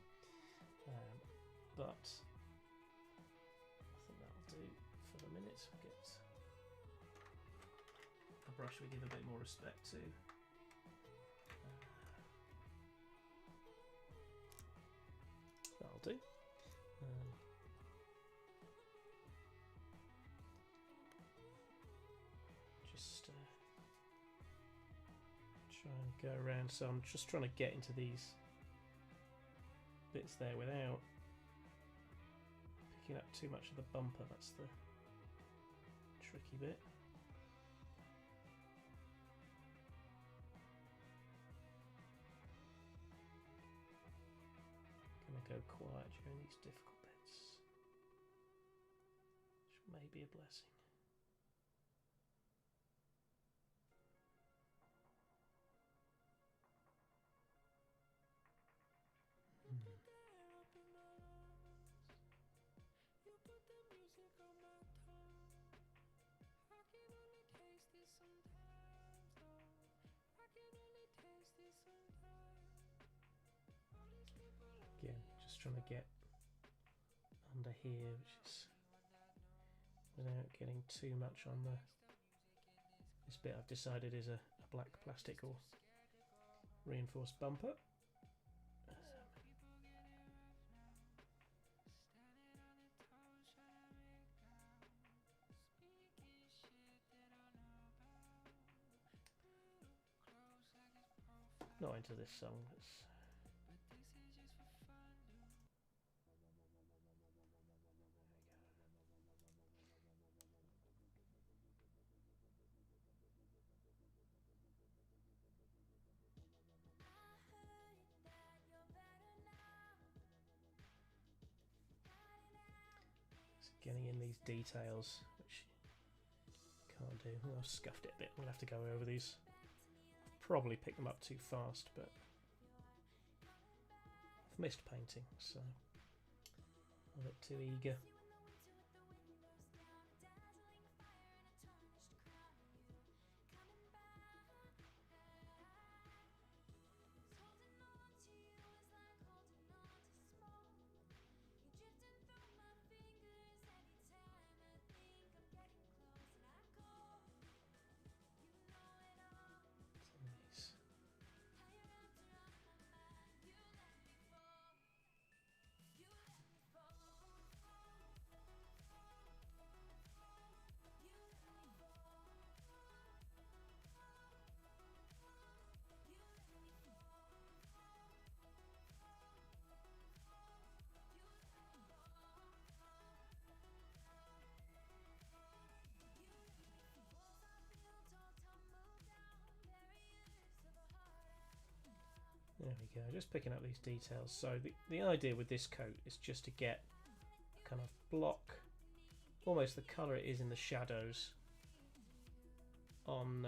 But I think that'll do for the minute. We'll get a brush we give a bit more respect to. That'll do. Just try and go around. So I'm just trying to get into these bits there without picking up too much of the bumper. That's the tricky bit. Gonna go quiet during these difficult bits, which may be a blessing. Again, just trying to get under here, which is without getting too much on the. This bit I've decided is a black plastic or reinforced bumper. Not into this song. Getting in these details, which can't do. Well, I've scuffed it a bit. We'll have to go over these. Probably pick them up too fast, but I've missed painting, so I'm a bit too eager. There we go, just picking up these details. So the idea with this coat is just to get kind of block almost the colour it is in the shadows on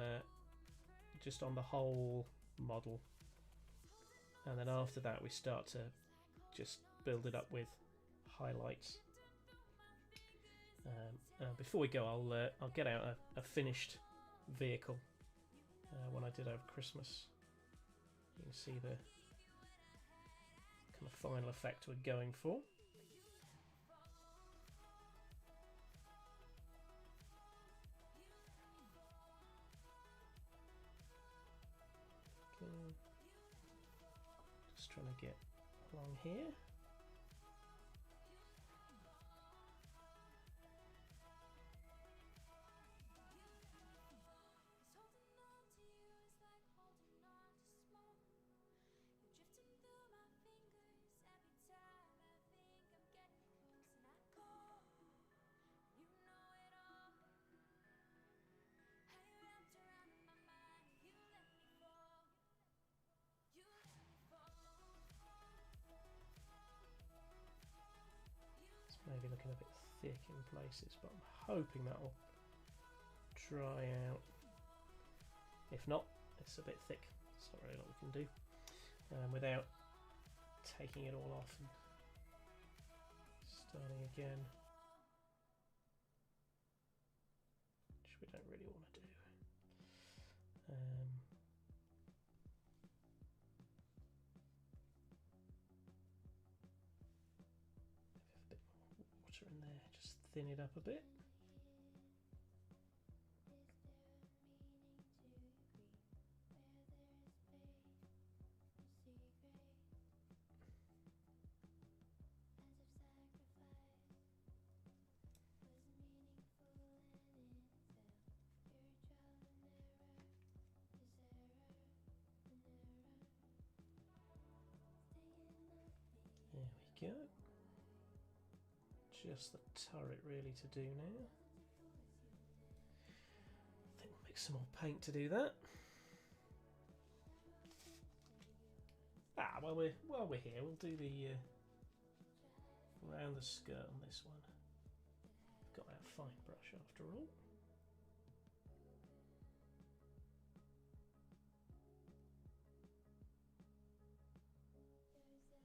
just on the whole model, and then after that we start to just build it up with highlights. Before we go, I'll get out a finished vehicle one I did over Christmas. You can see the kind of final effect we're going for. Okay. Just trying to get along here. Maybe looking a bit thick in places, but I'm hoping that will dry out. If not, it's a bit thick. It's not really a lot we can do without taking it all off and starting again, which we don't really want to do. In there, just thin it up a bit. There we go. Just the turret really to do now. I think we'll mix some more paint to do that. While we're here, we'll do the around the skirt on this one. Got that fine brush after all.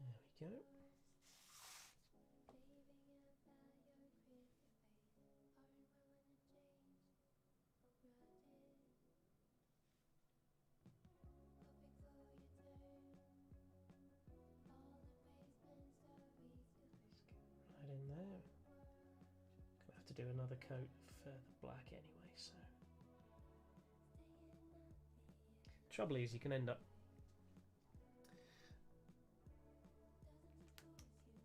There we go. Right in there. do another coat of the black anyway. So trouble is, you can end up.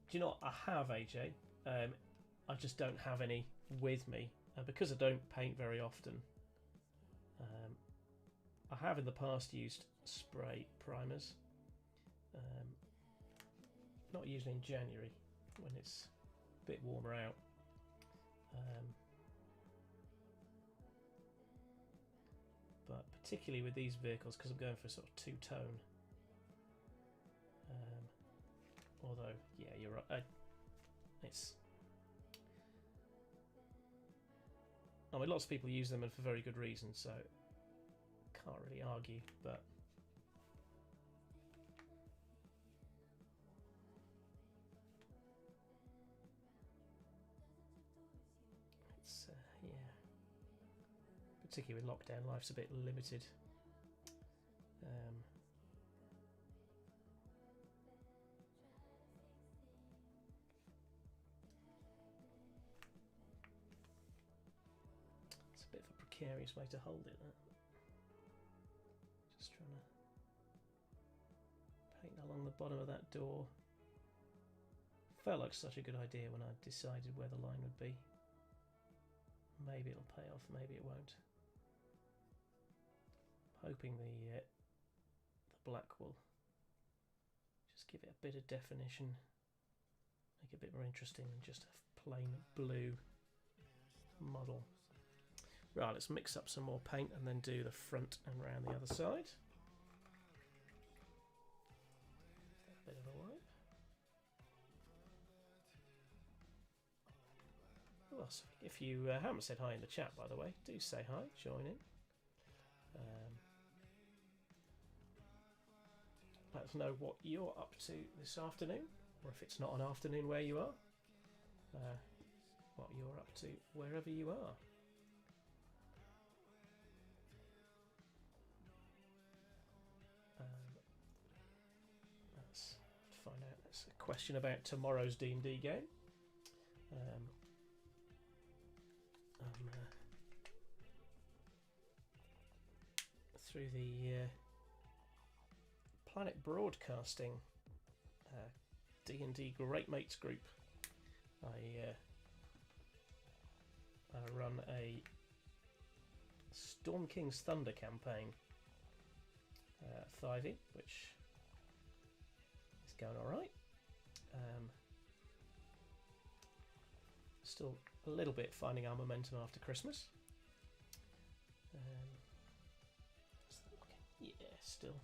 Do you know what I have, AJ? I just don't have any with me because I don't paint very often. I have in the past used spray primers, not usually in January when it's a bit warmer out. But particularly with these vehicles, because I'm going for sort of two-tone. Although, yeah, you're right. It's. I mean, lots of people use them and for very good reasons, so can't really argue. But it's yeah. Particularly with lockdown, life's a bit limited. It's a bit of a precarious way to hold it. Just trying to paint along the bottom of that door. Felt like such a good idea when I decided where the line would be. Maybe it'll pay off, maybe it won't. Hoping the black will just give it a bit of definition, make it a bit more interesting than just a plain blue model. Right, let's mix up some more paint and then do the front and round the other side. A bit of a wipe. Well, if you haven't said hi in the chat, by the way, do say hi, join in. Let us know what you're up to this afternoon, or if it's not an afternoon where you are, what you're up to wherever you are. Let's find out. That's a question about tomorrow's D&D game. Through the Planet Broadcasting D&D Great Mates group, I run a Storm King's Thunder campaign, 5e, which is going alright. Still a little bit finding our momentum after Christmas. Yeah, still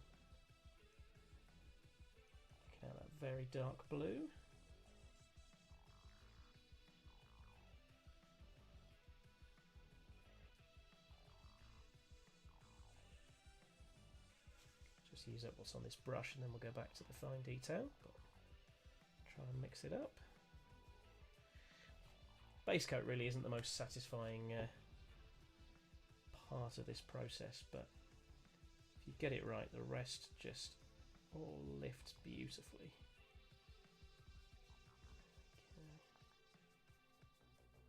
looking at that very dark blue. Just use up what's on this brush and then we'll go back to the fine detail. But try and mix it up. Base coat really isn't the most satisfying part of this process, but if you get it right, the rest just all lifts beautifully. Okay.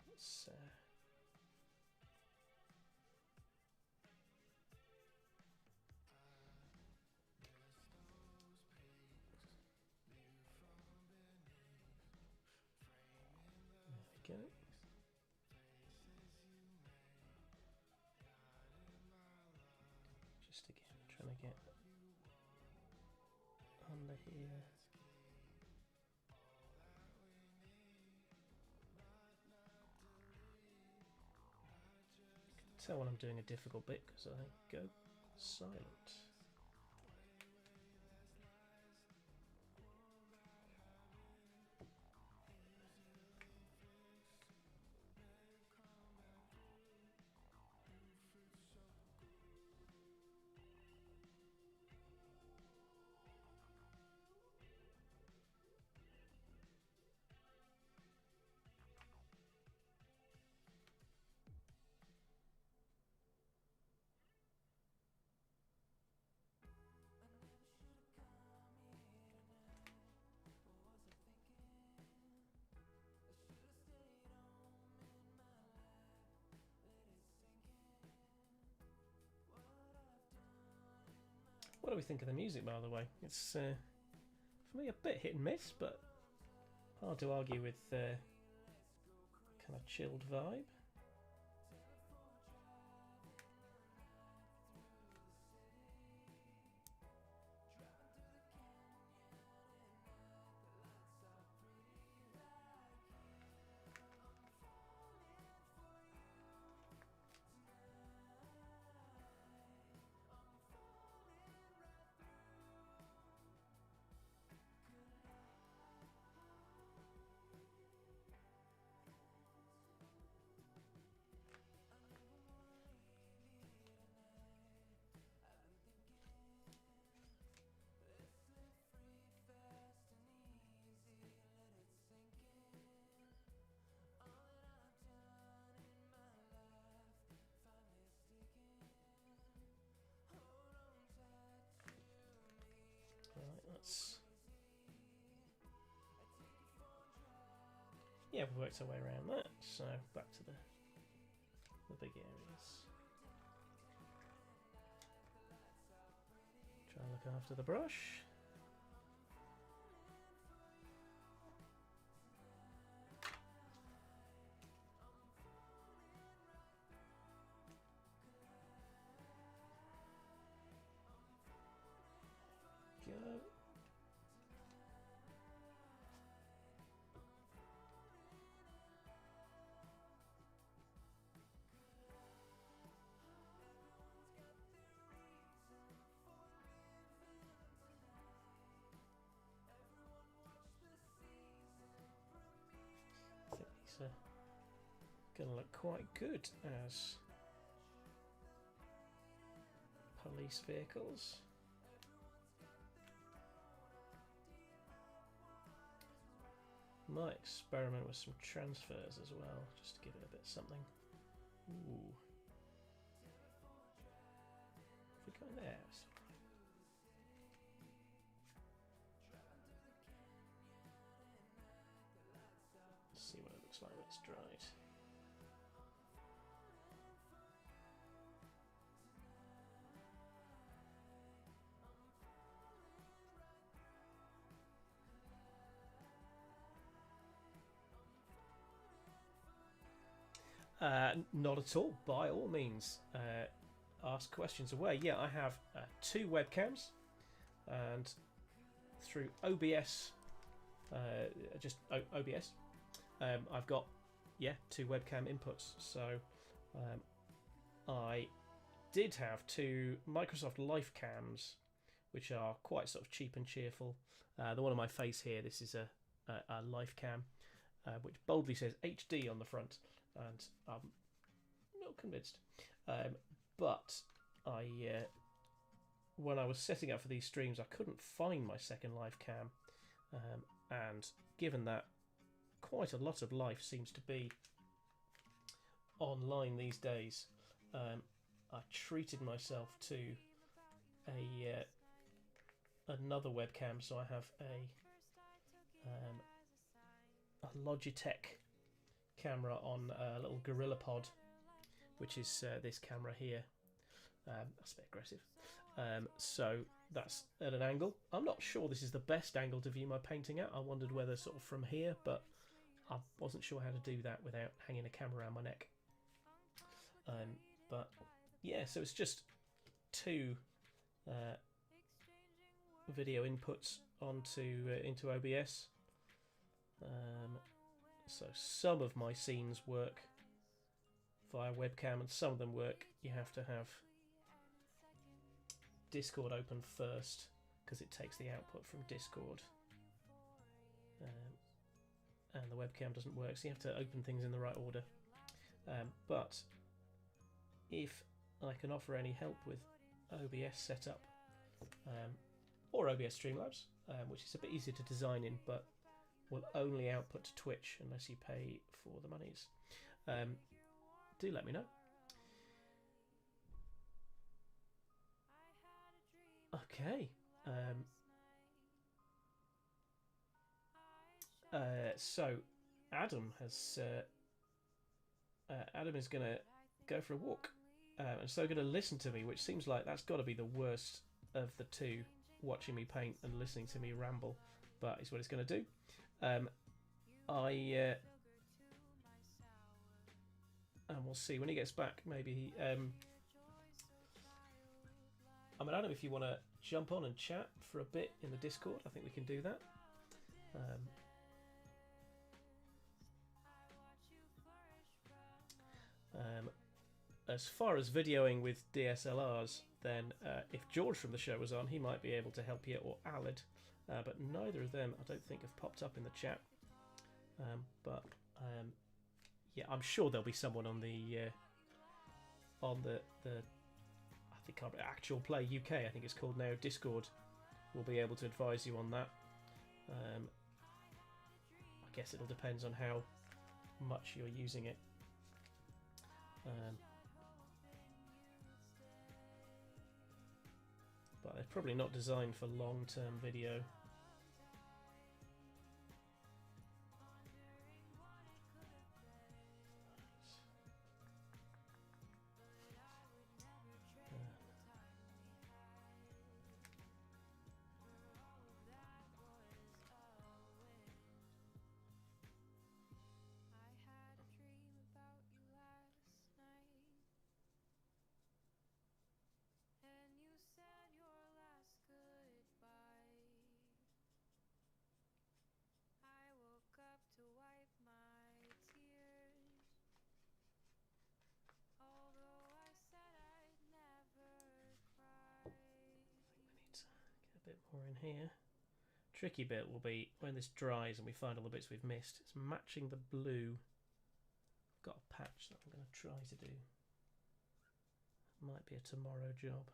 Let's there we go. Just again, trying to get under here. You can tell when I'm doing a difficult bit because I go silent. What do we think of the music, by the way? It's for me a bit hit and miss, but hard to argue with kind of chilled vibe. Yeah, we worked our way around that. So back to the big areas. Try and look after the brush. Go. I think these are going to look quite good as police vehicles. Might experiment with some transfers as well, just to give it a bit of something. Ooh. If we go in there, it's all right. Let's see what it looks like when it's dried. Not at all. By all means, ask questions away. Yeah, I have 2 webcams, and through OBS, OBS, I've got 2 webcam inputs. So I did have 2 Microsoft Life cams, which are quite sort of cheap and cheerful. The one on my face here, this is a Life cam, which boldly says HD on the front. And I'm not convinced, but I when I was setting up for these streams, I couldn't find my second Live cam, and given that quite a lot of life seems to be online these days, I treated myself to another webcam. So I have a Logitech camera on a little Gorilla Pod, which is this camera here. That's a bit aggressive. So that's at an angle. I'm not sure this is the best angle to view my painting at. I wondered whether sort of from here, but I wasn't sure how to do that without hanging a camera around my neck. But yeah, so it's just 2 video inputs into OBS. So some of my scenes work via webcam, and some of them work. You have to have Discord open first, because it takes the output from Discord, and the webcam doesn't work, so you have to open things in the right order. But if I can offer any help with OBS setup, or OBS Streamlabs, which is a bit easier to design in, but will only output to Twitch unless you pay for the monies, do let me know. Okay. So Adam has Adam is gonna go for a walk, and so going to listen to me, which seems like that's got to be the worst of the two, watching me paint and listening to me ramble, but it's what it's going to do. And we'll see when he gets back. Maybe I don't know if you want to jump on and chat for a bit in the Discord. I think we can do that. As far as videoing with DSLRs, then if George from the show was on, he might be able to help you, or Alad, but neither of them I don't think have popped up in the chat. Yeah, I'm sure there'll be someone on the I think Actual Play UK, I think it's called now, Discord, will be able to advise you on that. I guess it'll depend on how much you're using it. But they're probably not designed for long-term video. More in here. Tricky bit will be when this dries and we find all the bits we've missed. It's matching the blue. I've got a patch that I'm going to try to do. Might be a tomorrow job.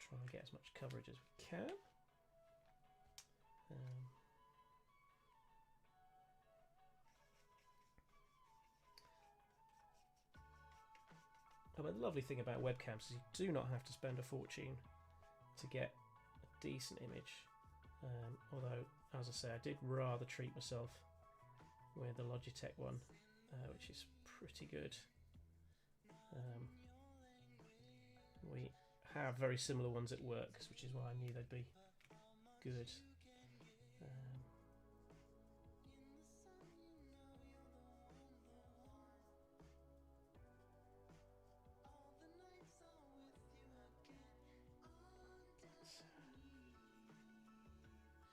Try and get as much coverage as we can. But the lovely thing about webcams is you do not have to spend a fortune to get a decent image. Although, as I say, I did rather treat myself with the Logitech one, which is pretty good. We have very similar ones at work, which is why I knew they'd be good.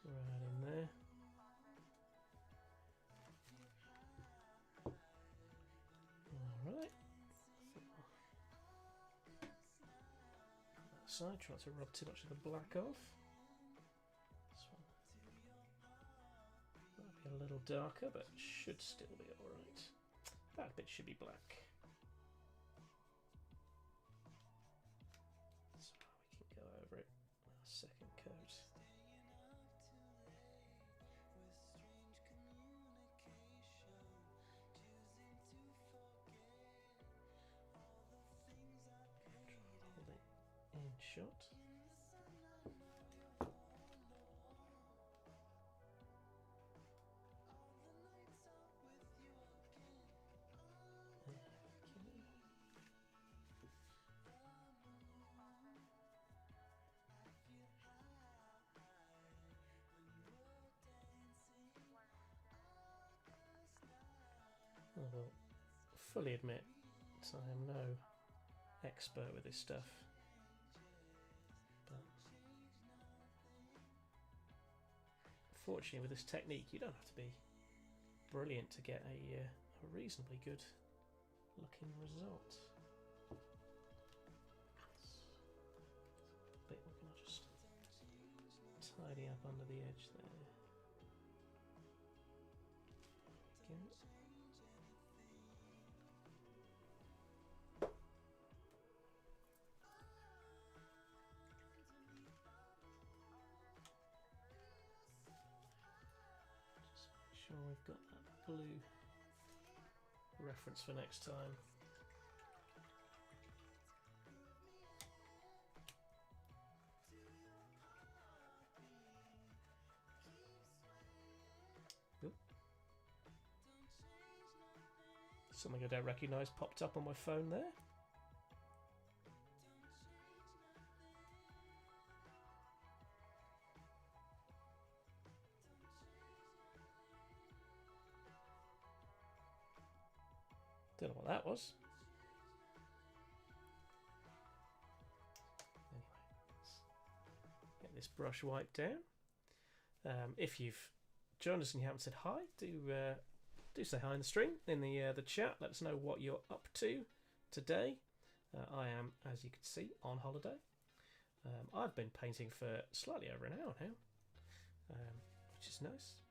Right in there. Alright. That side, try not to rub too much of the black off. This one might be a little darker, but should still be alright. That bit should be black. So we can go over it with a second coat. Shot. I will fully admit I am no expert with this stuff. Fortunately, with this technique, you don't have to be brilliant to get a reasonably good looking result. Bit we're going to just tidy up under the edge there. Again. We've got that blue reference for next time. Oop. Something I don't recognise popped up on my phone there. Don't know what that was. Anyway, let's get this brush wiped down. If you've joined us and you haven't said hi, do say hi in the stream, in the chat. Let us know what you're up to today. I am, as you can see, on holiday. I've been painting for slightly over an hour now, which is nice.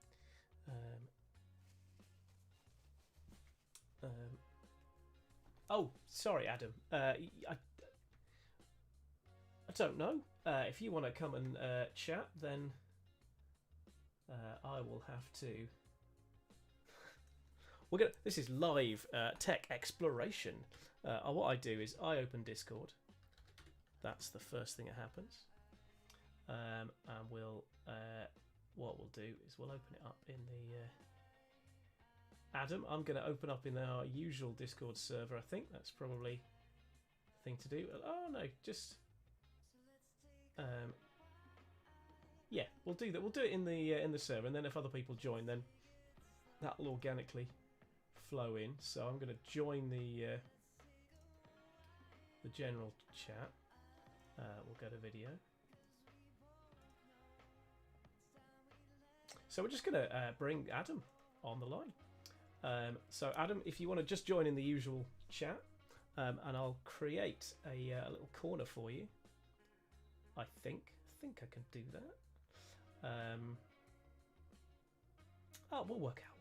Oh, sorry, Adam. I don't know. If you want to come and chat, then I will have to. This is live tech exploration. What I do is I open Discord. That's the first thing that happens. And what we'll do is we'll open it up in the. Adam, I'm going to open up in our usual Discord server. I think that's probably the thing to do. Oh no, just. Yeah, we'll do that. We'll do it in the server, and then if other people join, then that'll organically flow in. So I'm going to join the general chat. We'll go to video. So we're just going to bring Adam on the line. So Adam, if you want to just join in the usual chat, and I'll create a little corner for you. I think I can do that. We'll work our way.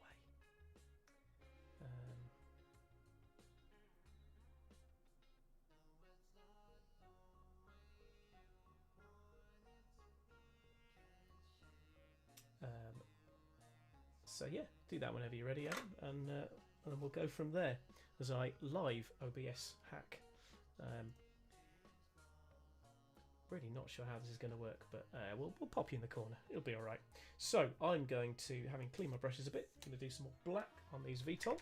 So yeah, do that whenever you're ready, Adam, and we'll go from there as I live OBS hack. Really not sure how this is going to work, but we'll pop you in the corner. It'll be all right. So I'm going to, having cleaned my brushes a bit, going to do some more black on these VTOL.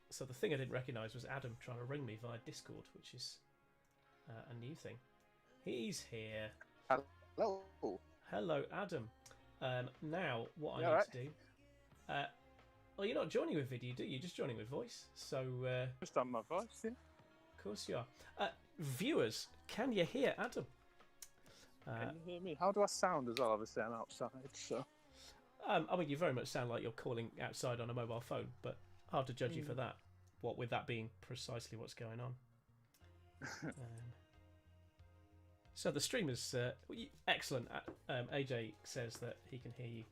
So the thing I didn't recognise was Adam trying to ring me via Discord, which is a new thing. He's here. Hello. Hello, Adam. Now, what I need right? to do... well, you're not joining with video, do you? You're just joining with voice. So... Just on my voice, yeah. Of course you are. Viewers, can you hear Adam? Can you hear me? How do I sound as well? Obviously, I'm outside, so... I mean, you very much sound like you're calling outside on a mobile phone, but hard to judge you for that. What with that being precisely what's going on. So the stream is excellent. AJ says that he can hear you.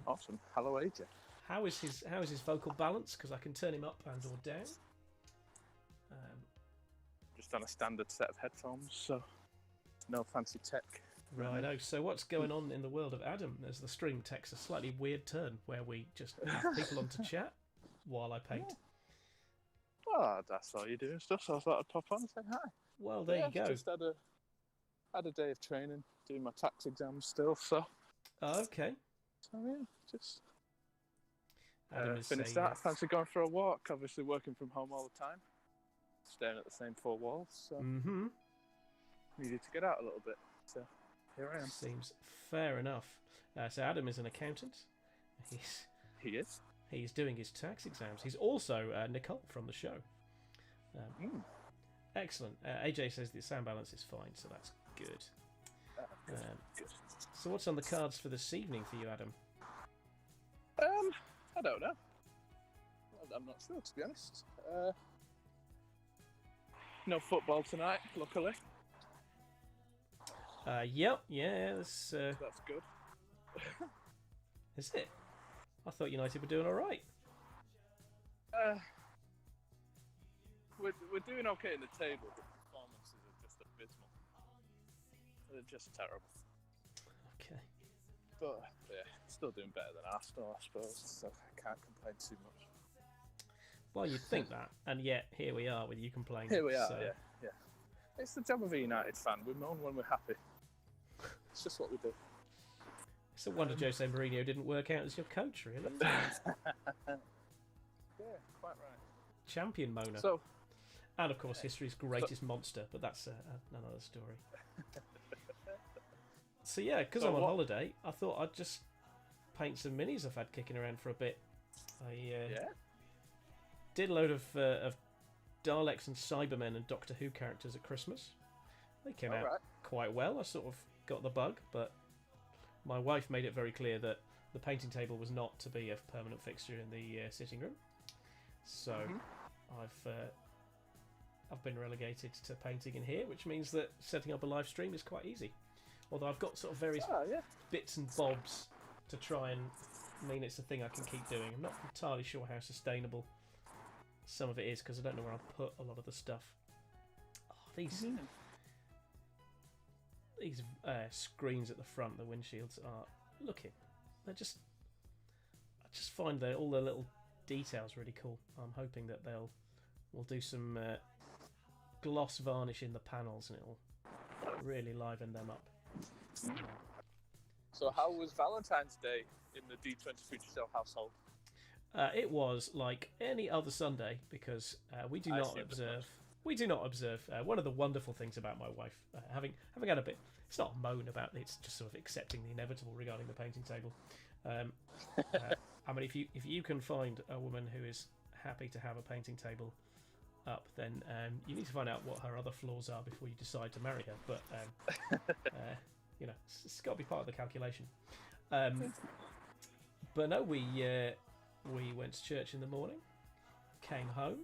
Awesome. Hello, AJ. How is his vocal balance? Because I can turn him up and or down. Just on a standard set of headphones, so no fancy tech. Righto. So what's going on in the world of Adam? As the stream takes a slightly weird turn, where we just have people on to chat while I paint. Yeah. Well, that's all you do and stuff, so I thought I'd pop on and say hi. Well, there you go. Just had a day of training, doing my tax exams still, so... Okay. So, yeah, just... Adam is finished saying, that. Fancy going for a walk, obviously working from home all the time. Staring at the same four walls, so... Needed to get out a little bit, so here I am. Seems fair enough. So Adam is an accountant. He is? He's doing his tax exams. He's also Nicole from the show. Excellent. AJ says the sound balance is fine, so that's good. Good. So what's on the cards for this evening for you, Adam? I don't know. I'm not sure, to be honest. No football tonight, luckily. Yep, yeah, that's good. is it? I thought United were doing all right. We're doing okay in the table, but the performances are just abysmal. They're just terrible. Okay. But yeah, still doing better than Arsenal, I suppose. So I can't complain too much. Well, you'd think that, and yet here we are with you complaining. Here we are, so. yeah. It's the job of a United fan. We moan when we're happy. It's just what we do. It's a wonder Jose Mourinho didn't work out as your coach, really. Yeah, quite right. Champion moaner. So, and of course, history's greatest monster, but that's another story. So yeah, because I'm on holiday, I thought I'd just paint some minis I've had kicking around for a bit. I Yeah. did a load of Daleks and Cybermen and Doctor Who characters at Christmas. They came out Alright. quite well. I sort of got the bug, but my wife made it very clear that the painting table was not to be a permanent fixture in the sitting room. So I've been relegated to painting in here, which means that setting up a live stream is quite easy. Although I've got sort of various bits and bobs to try and mean it's a thing I can keep doing. I'm not entirely sure how sustainable some of it is because I don't know where I'll put a lot of the stuff. Oh, these screens at the front, the windshields are looking. I just find all the little details really cool. I'm hoping that we'll do some gloss varnish in the panels and it'll really liven them up. So how was Valentine's Day in the D20 Future Show household? It was like any other Sunday because we do not observe. We do not observe. One of the wonderful things about my wife, having had a bit, it's not a moan about it, it's just sort of accepting the inevitable regarding the painting table. I mean, if you can find a woman who is happy to have a painting table up, then you need to find out what her other flaws are before you decide to marry her. But you know, it's got to be part of the calculation. But no, we went to church in the morning, came home.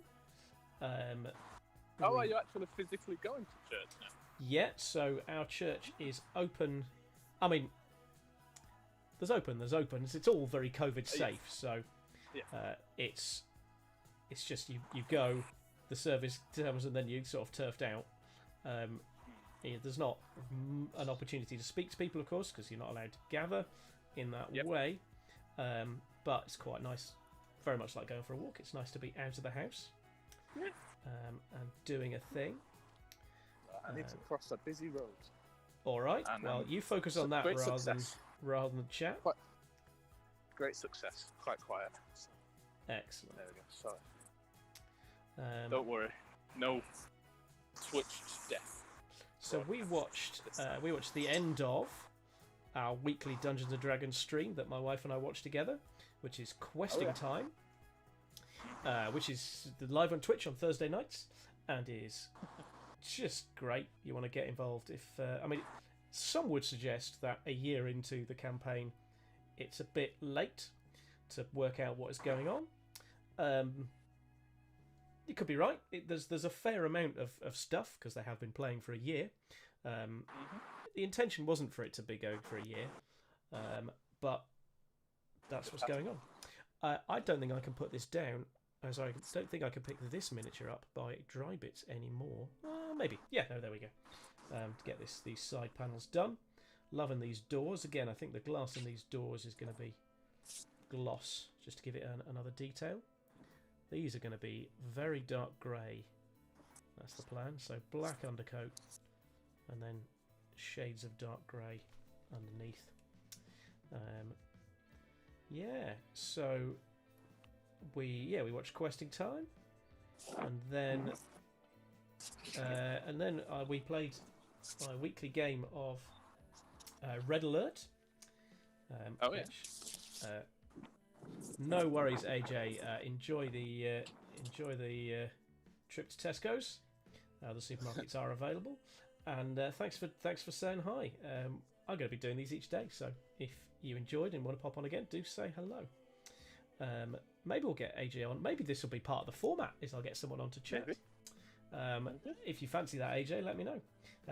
Are you actually physically going to church now? Yeah, so our church is open. I mean, there's opens. It's all very COVID safe, so it's just you go, the service comes, and then you sort of turfed out. There's not an opportunity to speak to people, of course, because you're not allowed to gather in that way. But it's quite nice, very much like going for a walk. It's nice to be out of the house and doing a thing. I need to cross a busy road. All right. And, well, you focus on that rather than chat. Great success. Quite quiet. Excellent. There we go. Sorry. Don't worry. No switched death. So we watched the end of our weekly Dungeons and Dragons stream that my wife and I watched together, which is Questing Time, which is live on Twitch on Thursday nights, and is just great. You want to get involved. I mean, some would suggest that a year into the campaign, it's a bit late to work out what is going on. You could be right. There's a fair amount of stuff because they have been playing for a year. The intention wasn't for it to be going for a year, but that's what's going on. I don't think I can put this down, as I don't think I can pick this miniature up by dry bits anymore. Maybe. Yeah, no, there we go. To get these side panels done. Loving these doors. Again, I think the glass in these doors is going to be gloss, just to give it another detail. These are going to be very dark grey. That's the plan. So black undercoat, and then shades of dark grey underneath. So we watched Questing Time, and then we played my weekly game of Red Alert. No worries, AJ. Enjoy the trip to Tesco's. The supermarkets are available, and thanks for saying hi. I'm going to be doing these each day, so if you enjoyed and want to pop on again, do say hello. Maybe we'll get AJ on. Maybe this will be part of the format. Is I'll get someone on to chat. If you fancy that, AJ, let me know.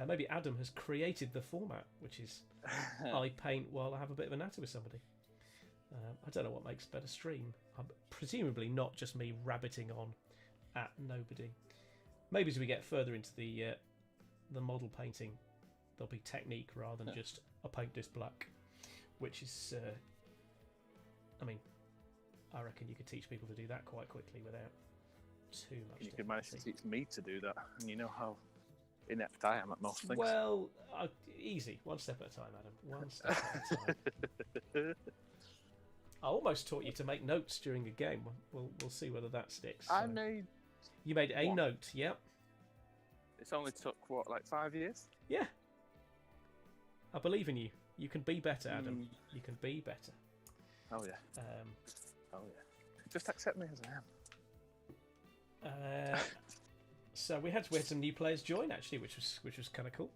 Maybe Adam has created the format, which is I paint while I have a bit of a natter with somebody. I don't know what makes a better stream. Presumably not just me rabbiting on at nobody. Maybe as we get further into the model painting, there'll be technique rather than just I paint this black, which is, I mean, I reckon you could teach people to do that quite quickly without too much. You could manage to teach me to do that, and you know how inept I am at most things. Well, easy, one step at a time, Adam. One step at a time. I almost taught you to make notes during a game. We'll see whether that sticks. I So. made. You made a note, yep. It's only took what, like 5 years? Yeah. I believe in you. You can be better, Adam. You can be better. Oh yeah. Oh yeah. Just accept me as I am. So we had some new players join actually, which was kind of cool.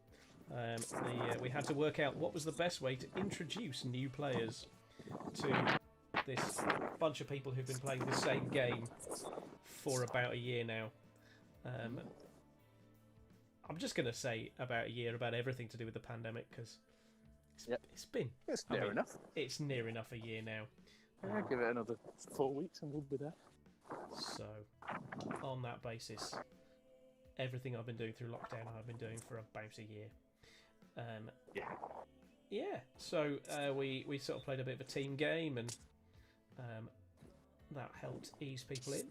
We had to work out what was the best way to introduce new players to this bunch of people who've been playing the same game for about a year now. I'm just going to say about a year, about everything to do with the pandemic, because it's near enough. It's near enough a year now. Yeah, give it another 4 weeks and we'll be there. So, on that basis, everything I've been doing through lockdown, I've been doing for about a year. Yeah. So we sort of played a bit of a team game, and that helped ease people in.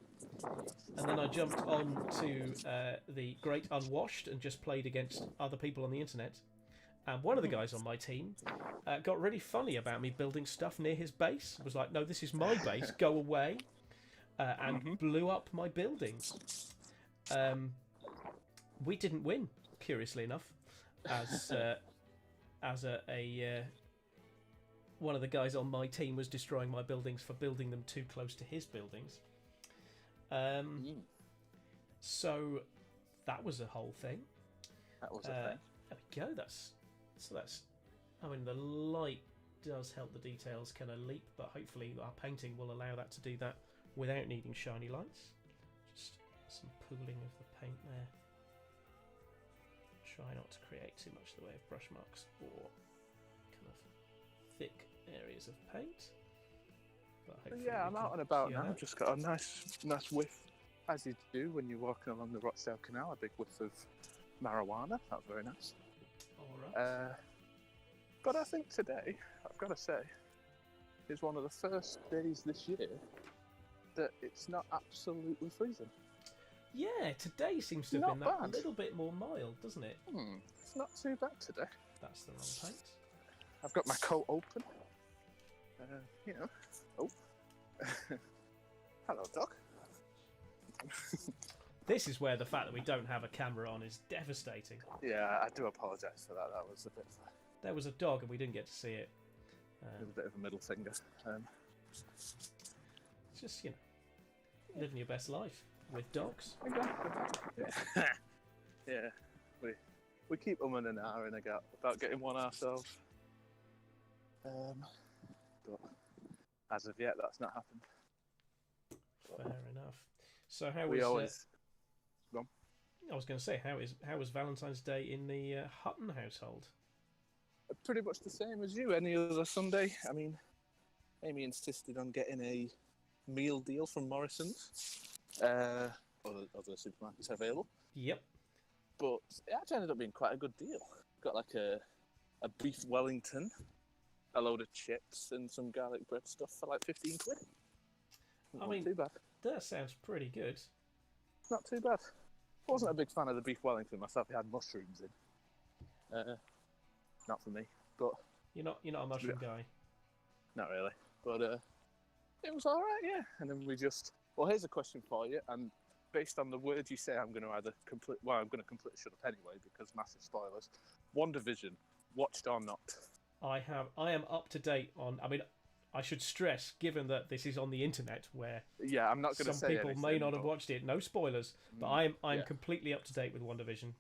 And then I jumped on to the Great Unwashed and just played against other people on the internet. And one of the guys on my team got really funny about me building stuff near his base. Was like, "No, this is my base. Go away," and blew up my buildings. We didn't win, curiously enough, as one of the guys on my team was destroying my buildings for building them too close to his buildings. So that was a whole thing. That was a thing. There we go. That's. I mean, the light does help the details kind of leap, but hopefully our painting will allow that to do that without needing shiny lights. Just some pooling of the paint there. Try not to create too much in the way of brush marks or kind of thick areas of paint. But Yeah, I'm out and about now. I've just got a nice whiff, as you do when you're walking along the Rochdale Canal, a big whiff of marijuana. That was very nice. Alright. But I think today, I've got to say, is one of the first days this year that it's not absolutely freezing. Yeah, today seems to have been that little bit more mild, doesn't it? It's not too bad today. That's the wrong paint. I've got my coat open. Oh. Hello, dog. This is where the fact that we don't have a camera on is devastating. Yeah, I do apologise for that. That was a bit. There was a dog and we didn't get to see it. It was a bit of a middle finger. Just, living your best life with dogs. Exactly. Yeah. We keep umming and ahhing about getting one ourselves. But as of yet, that's not happened. Fair enough. So how we was? Always... Go on. I was going to say, how was Valentine's Day in the Hutton household? Pretty much the same as you. Any other Sunday? I mean, Amy insisted on getting a meal deal from Morrison's. Other supermarkets available. Yep. But it actually ended up being quite a good deal. Got like a beef Wellington, a load of chips, and some garlic bread stuff for like 15 quid. Not too bad. That sounds pretty good. Not too bad. I wasn't a big fan of the beef Wellington myself. It had mushrooms in. Not for me, but you're not a mushroom guy. Not really, but it was all right, yeah. And then we just. Well, here's a question for you, and based on the words you say, I'm going to either complete. Well, I'm going to completely shut up anyway because massive spoilers. WandaVision, watched or not? I am up to date on. I mean, I should stress, given that this is on the internet, where I'm not going to say some people may not have watched it. No spoilers, but I'm completely up to date with WandaVision.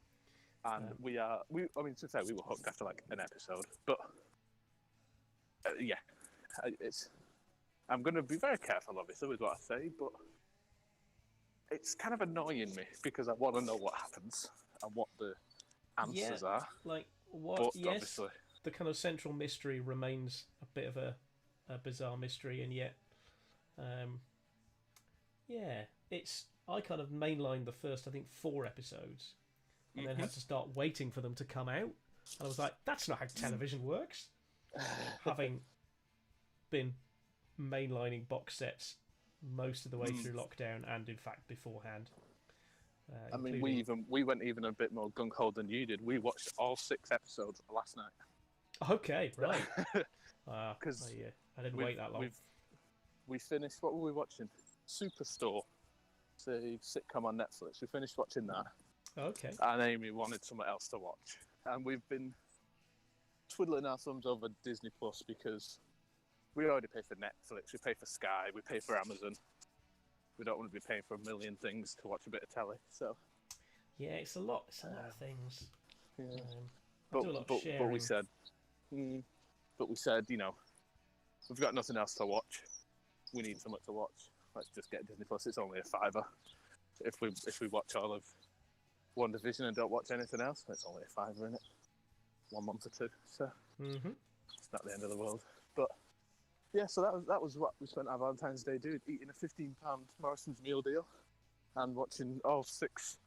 And we I mean, to say we were hooked after like an episode, but I'm going to be very careful, obviously, with what I say, but it's kind of annoying me because I want to know what happens and what the answers are. Like what? But yes, obviously, the kind of central mystery remains a bit of a bizarre mystery, and yet, I kind of mainlined the first, I think, 4 episodes. And then had to start waiting for them to come out. And I was like, that's not how television works. Having been mainlining box sets most of the way through lockdown and, in fact, beforehand. I mean, we went even a bit more gung-ho than you did. We watched all 6 episodes last night. Okay, right. Because I didn't wait that long. We finished, what were we watching? Superstore. It's a sitcom on Netflix. We finished watching that. Okay. And Amy wanted something else to watch. And we've been twiddling our thumbs over Disney Plus because we already pay for Netflix, we pay for Sky, we pay for Amazon. we don't want to be paying for a million things to watch a bit of telly. So Yeah, it's a lot. It's a lot of things. yeah. I do a lot of But sharing. we said, you know, we've got nothing else to watch. We need something to watch. Let's just get Disney Plus. It's only $5. If we watch all of One Division and don't watch anything else, it's only $5, isn't it? 1 month or two. So it's not the end of the world. But yeah, so that was what we spent our Valentine's Day doing: eating a £15 Morrison's meal deal and watching all 6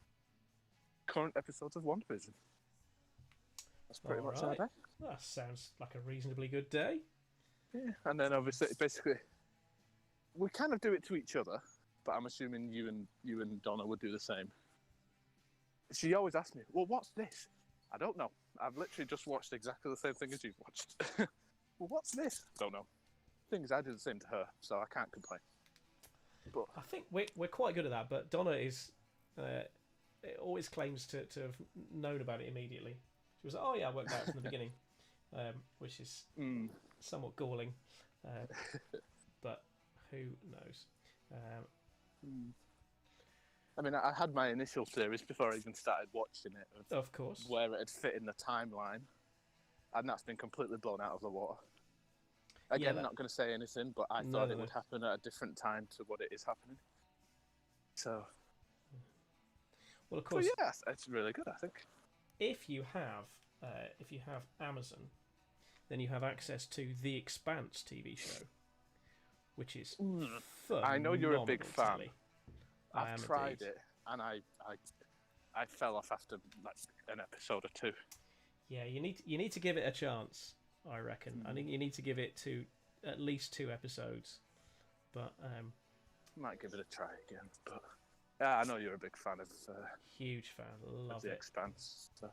current episodes of One Division. That's pretty much our day. That sounds like a reasonably good day. Yeah, and then obviously, basically, we kind of do it to each other, but I'm assuming you and Donna would do the same. She always asks me, "Well, what's this?" I don't know. I've literally just watched exactly the same thing as you've watched. Well, what's this? Don't know. Thing is, I do the same to her, so I can't complain. But I think we're quite good at that, but Donna is always claims to have known about it immediately. She was like, "Oh yeah, I worked out from the beginning," which is somewhat galling, but who knows? I mean, I had my initial theories before I even started watching it Of course. where it had fit in the timeline, and that's been completely blown out of the water. Again, I'm not going to say anything, but I thought it would happen at a different time to what it is happening. So, well, of course, yeah, it's really good, I think. if you have Amazon, then you have access to The Expanse TV show, which is I know you're a big fan. telly. I've tried it, and I fell off after like an episode or two. Yeah, you need to give it a chance. I reckon. I think you need to give it to at least 2 episodes. But Might give it a try again. But yeah, I know you're a big fan of huge fan, love The it. Expanse. So.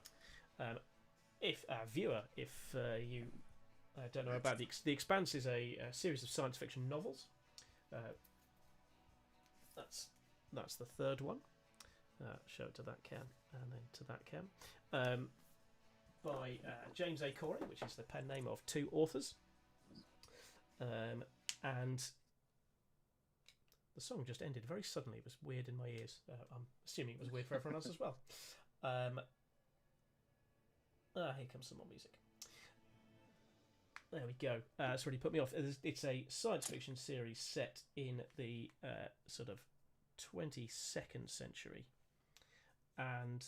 If viewer, if you don't know about the Expanse is a series of science fiction novels. That's the third one. Show it to that cam, and then to that cam. By James A. Corey, which is the pen name of 2 authors. And the song just ended very suddenly. It was weird in my ears. I'm assuming it was weird for everyone else as well. Here comes some more music. There we go. It's already put me off. It's a science fiction series set in the sort of 22nd century. And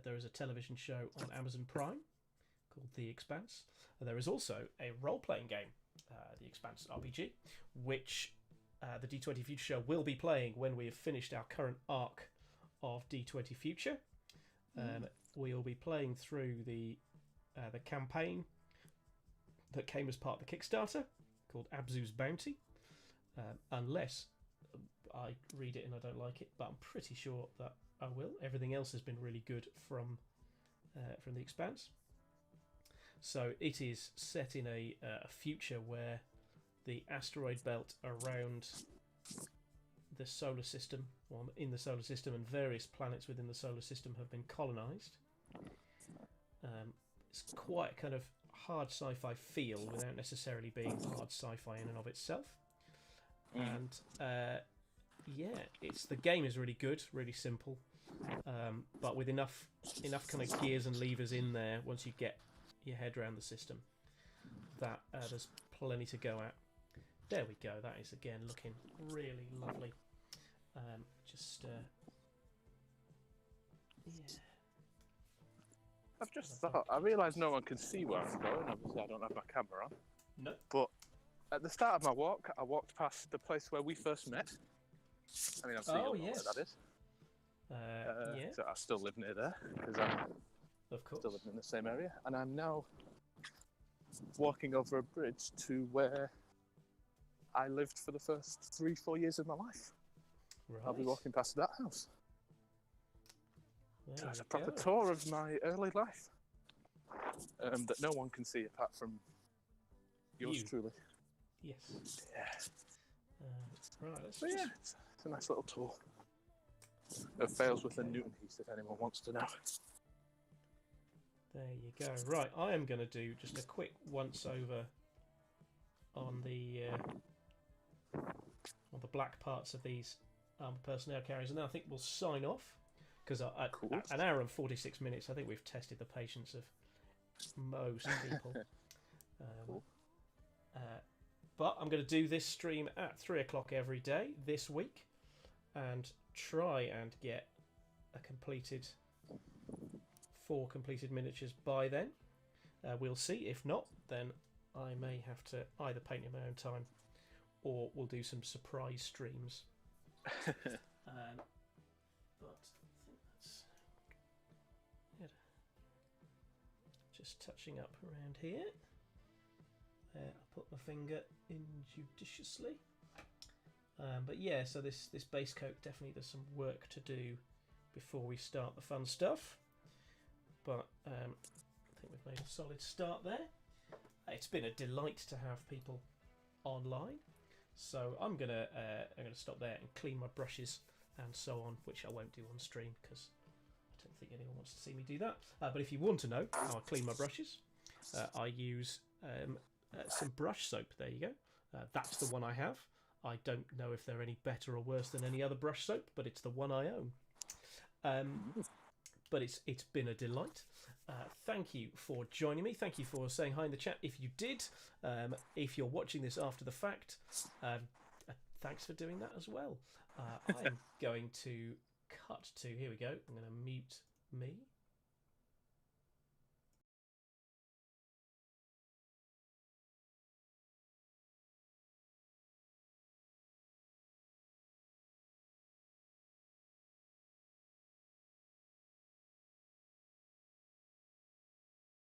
there is a television show on Amazon Prime called The Expanse. There is also a role-playing game, The Expanse RPG, which the D20 Future Show will be playing when we have finished our current arc of D20 Future. We will be playing through the campaign that came as part of the Kickstarter called Abzu's Bounty, unless I read it and I don't like it, but I'm pretty sure that I will. Everything else has been really good from The Expanse. So it is set in a future where the asteroid belt around the solar system, or in the solar system, and various planets within the solar system have been colonized. It's quite a kind of hard sci-fi feel without necessarily being hard sci-fi in and of itself. And the game is really good, really simple, but with enough kind of gears and levers in there once you get your head around the system, that there's plenty to go at. There we go. That is again looking really lovely. I've just thought, I realise no one can see where I'm going. Obviously, I don't have my camera on. No. But at the start of my walk, I walked past the place where we first met. I mean, obviously, you know yes. where that is. Yeah. So I still live near there because I'm Of course. still living in the same area, and I'm now walking over a bridge to where I lived for the first 3-4 years of my life. Right. I'll be walking past that house. There So it's you a proper go. tour of my early life that no one can see apart from yours You. truly. Yes. Yeah. Right. Let's So yeah, it's a nice little tour of Fails with a Newton Heath, if anyone wants to know. There you go. Right, I am going to do just a quick once over on the black parts of these personnel carriers, and then I think we'll sign off because at Cool. an hour and 46 minutes, I think we've tested the patience of most people. Cool. But I'm going to do this stream at 3 o'clock every day this week, and try and get a completed 4 completed miniatures by then. We'll see. If not, then I may have to either paint in my own time, or we'll do some surprise streams. But I think that's it. Just touching up around here. There, I put my finger in judiciously. But yeah, so this base coat definitely there's some work to do before we start the fun stuff. But I think we've made a solid start there. It's been a delight to have people online. So I'm gonna stop there and clean my brushes and so on, which I won't do on stream because I don't think anyone wants to see me do that. But if you want to know how I clean my brushes, I use some brush soap. There you go. That's the one I have. I don't know if they're any better or worse than any other brush soap, but it's the one I own. But it's been a delight. Thank you for joining me. Thank you for saying hi in the chat if you did. If you're watching this after the fact, thanks for doing that as well. I'm going to cut to, here we go. I'm going to mute me.